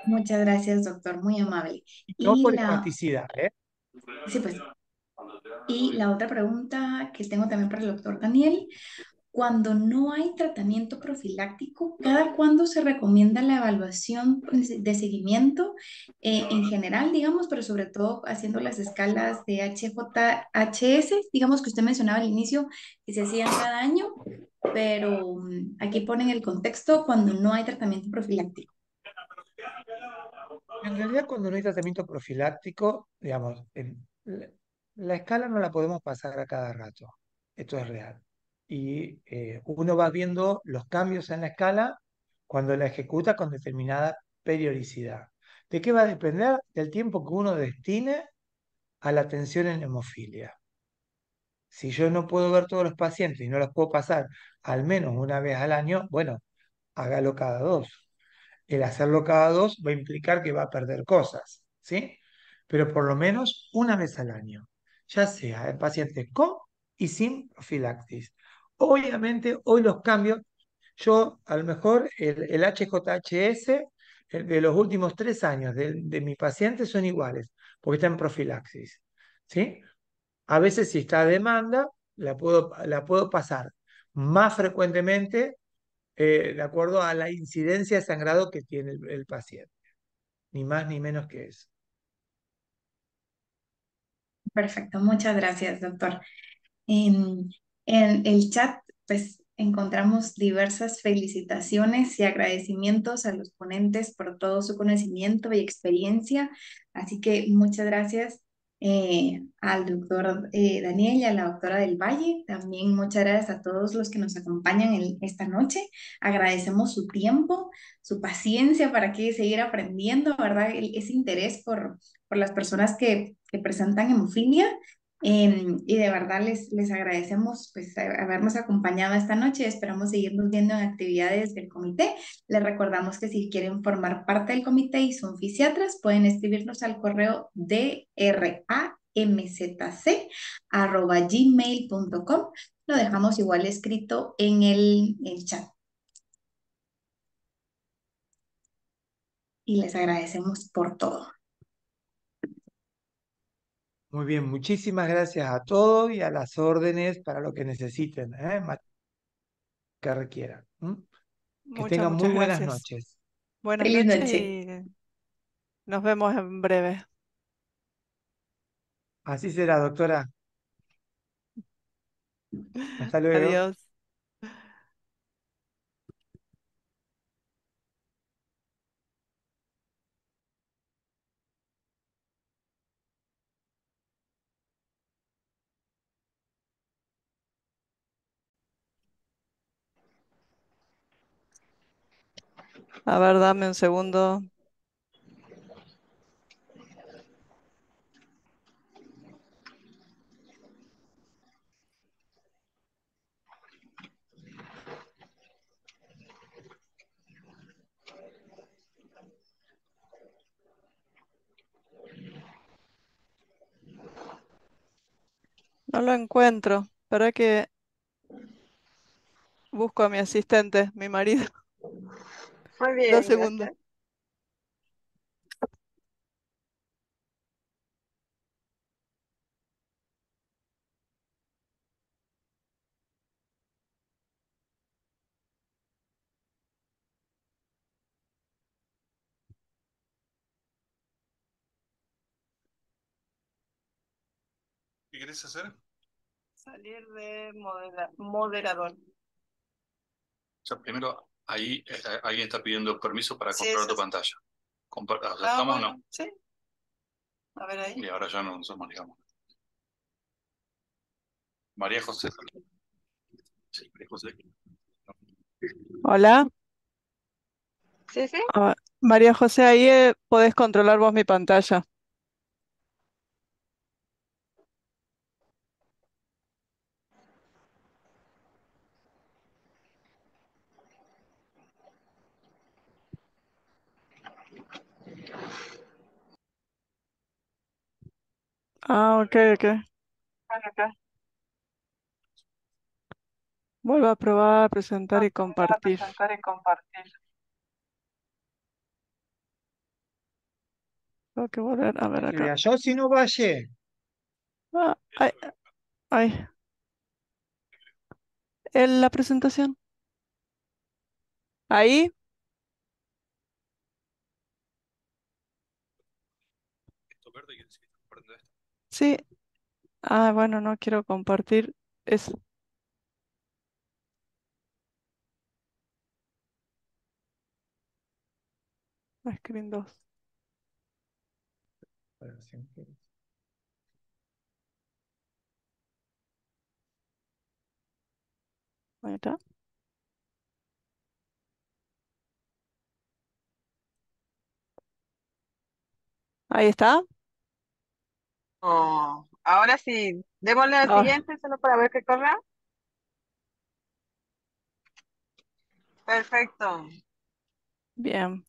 Speaker 2: Muchas gracias, doctor, muy amable.
Speaker 3: Y no
Speaker 2: Y
Speaker 3: por
Speaker 2: la,
Speaker 3: espasticidad, ¿eh?
Speaker 2: sí, pues, y la otra pregunta que tengo también para el doctor Daniel, cuando no hay tratamiento profiláctico, ¿cada cuándo se recomienda la evaluación de seguimiento en general, digamos, pero sobre todo haciendo las escalas de HJHS, digamos que usted mencionaba al inicio que se hacían cada año, pero aquí ponen el contexto cuando no hay tratamiento profiláctico?
Speaker 3: En realidad, cuando no hay tratamiento profiláctico, digamos, la escala no la podemos pasar a cada rato. Esto es real. Y uno va viendo los cambios en la escala cuando la ejecuta con determinada periodicidad. ¿De qué va a depender? Del tiempo que uno destine a la atención en hemofilia. Si yo no puedo ver todos los pacientes y no los puedo pasar al menos una vez al año, bueno, hágalo cada dos. El hacerlo cada dos va a implicar que va a perder cosas, ¿sí? Pero por lo menos una vez al año, ya sea en pacientes con y sin profilaxis. Obviamente, hoy los cambios, yo a lo mejor el HJHS de los últimos 3 años de mi paciente son iguales, porque está en profilaxis, ¿sí? A veces si está a demanda, la puedo pasar más frecuentemente de acuerdo a la incidencia de sangrado que tiene el paciente, ni más ni menos que eso.
Speaker 2: Perfecto, muchas gracias, doctor. En, en el chat, pues encontramos diversas felicitaciones y agradecimientos a los ponentes por todo su conocimiento y experiencia. Así que muchas gracias al doctor Daniel y a la doctora del Valle. También muchas gracias a todos los que nos acompañan esta noche. Agradecemos su tiempo, su paciencia para que seguir aprendiendo, ¿verdad? Ese interés por las personas que presentan hemofilia. Y de verdad les agradecemos pues habernos acompañado esta noche. Esperamos seguirnos viendo en actividades del comité. Les recordamos que si quieren formar parte del comité y son fisiatras, pueden escribirnos al correo dramzc@gmail.com. Lo dejamos igual escrito en el chat. Y les agradecemos por todo.
Speaker 3: Muy bien, muchísimas gracias a todos y a las órdenes para lo que necesiten, que requieran. Que tengan muy
Speaker 5: Muchas
Speaker 3: buenas
Speaker 5: gracias.
Speaker 3: noches.
Speaker 5: Buenas
Speaker 2: Feliz
Speaker 5: noches
Speaker 2: noche.
Speaker 5: y nos vemos en breve.
Speaker 3: Así será, doctora. Hasta luego.
Speaker 5: Adiós. A ver, dame un segundo. No lo encuentro. ¿Para que busco a mi asistente, mi marido?
Speaker 1: Muy
Speaker 5: 2 segundos.
Speaker 1: bien, gracias.
Speaker 6: ¿Qué querés hacer?
Speaker 5: Salir de moderador.
Speaker 6: O sea, primero ahí alguien está pidiendo permiso para
Speaker 5: Sí,
Speaker 6: controlar
Speaker 5: eso
Speaker 6: tu
Speaker 5: sí.
Speaker 6: pantalla.
Speaker 5: Ah,
Speaker 6: ¿Aceptamos o
Speaker 5: bueno,
Speaker 6: no?
Speaker 5: sí. A ver ahí.
Speaker 6: Y ahora ya no nos manejamos. María José. Sí, María José.
Speaker 5: Hola.
Speaker 1: Sí, sí.
Speaker 5: A ver, María José, ahí podés controlar vos mi pantalla. Ah, ok, ok. Vuelvo a probar, presentar y compartir. Tengo que volver a ver
Speaker 3: Que
Speaker 5: acá.
Speaker 3: vea yo, si no vaya.
Speaker 5: Ah, ay, ay. La presentación. Ahí,
Speaker 6: Esto verde quiere decir que está compartiendo esto.
Speaker 5: sí. Ah, bueno, no quiero compartir. Es Screen 2.
Speaker 3: Bueno, siempre.
Speaker 5: Ahí está. Ahí está.
Speaker 1: Oh, ahora sí, démosle al
Speaker 5: Ahora,
Speaker 1: siguiente solo para ver qué corra. Perfecto.
Speaker 5: bien.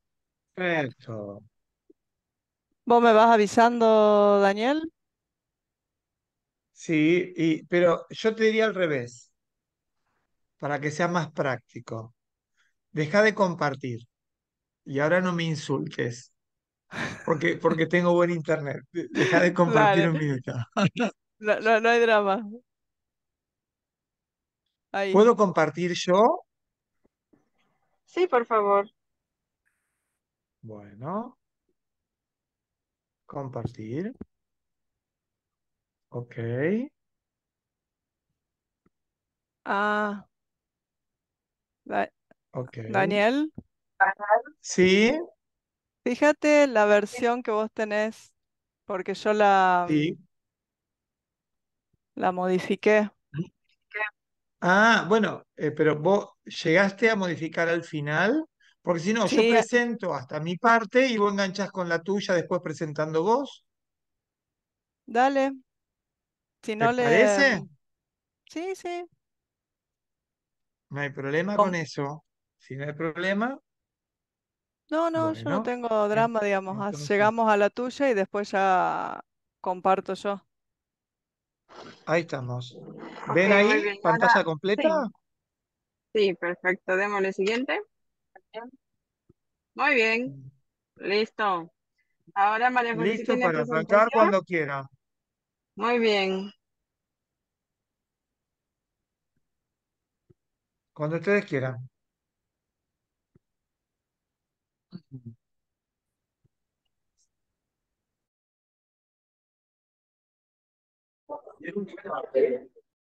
Speaker 3: Perfecto.
Speaker 5: ¿Vos me vas avisando, Daniel?
Speaker 3: Sí, pero yo te diría al revés, para que sea más práctico. Deja de compartir y ahora no me insultes, porque tengo buen internet. Deja de compartir
Speaker 5: Dale.
Speaker 3: un minuto.
Speaker 5: No, no, no hay drama. Ahí.
Speaker 3: ¿Puedo compartir yo?
Speaker 1: Sí, por favor.
Speaker 3: Bueno, compartir. Ok,
Speaker 5: Ah, Da-
Speaker 3: ok.
Speaker 5: Daniel,
Speaker 3: Sí,
Speaker 5: fíjate la versión que vos tenés, porque yo
Speaker 3: sí.
Speaker 5: la modifiqué.
Speaker 3: Ah, bueno, pero vos llegaste a modificar al final, porque si no, yo
Speaker 5: Sí,
Speaker 3: presento hasta mi parte y vos enganchás con la tuya después presentando vos.
Speaker 5: dale. Si
Speaker 3: ¿Te
Speaker 5: no
Speaker 3: parece?
Speaker 5: Sí, sí.
Speaker 3: No hay problema con
Speaker 5: Com-
Speaker 3: eso. Si no hay problema,
Speaker 5: No, no, yo no
Speaker 3: bueno,
Speaker 5: tengo
Speaker 3: en-
Speaker 5: drama, digamos.
Speaker 3: entonces,
Speaker 5: Llegamos a la tuya y después ya comparto yo.
Speaker 3: ahí estamos.
Speaker 1: Ok,
Speaker 3: ¿Ven
Speaker 1: muy
Speaker 3: ahí?
Speaker 1: bien. Ahora,
Speaker 3: ¿Pantalla completa?
Speaker 1: sí, sí, perfecto. Démosle siguiente. Muy bien, listo. Ahora María José sí
Speaker 3: Listo
Speaker 1: tiene
Speaker 3: para arrancar
Speaker 1: presentación.
Speaker 3: cuando quiera.
Speaker 1: Muy bien.
Speaker 3: Cuando ustedes quieran.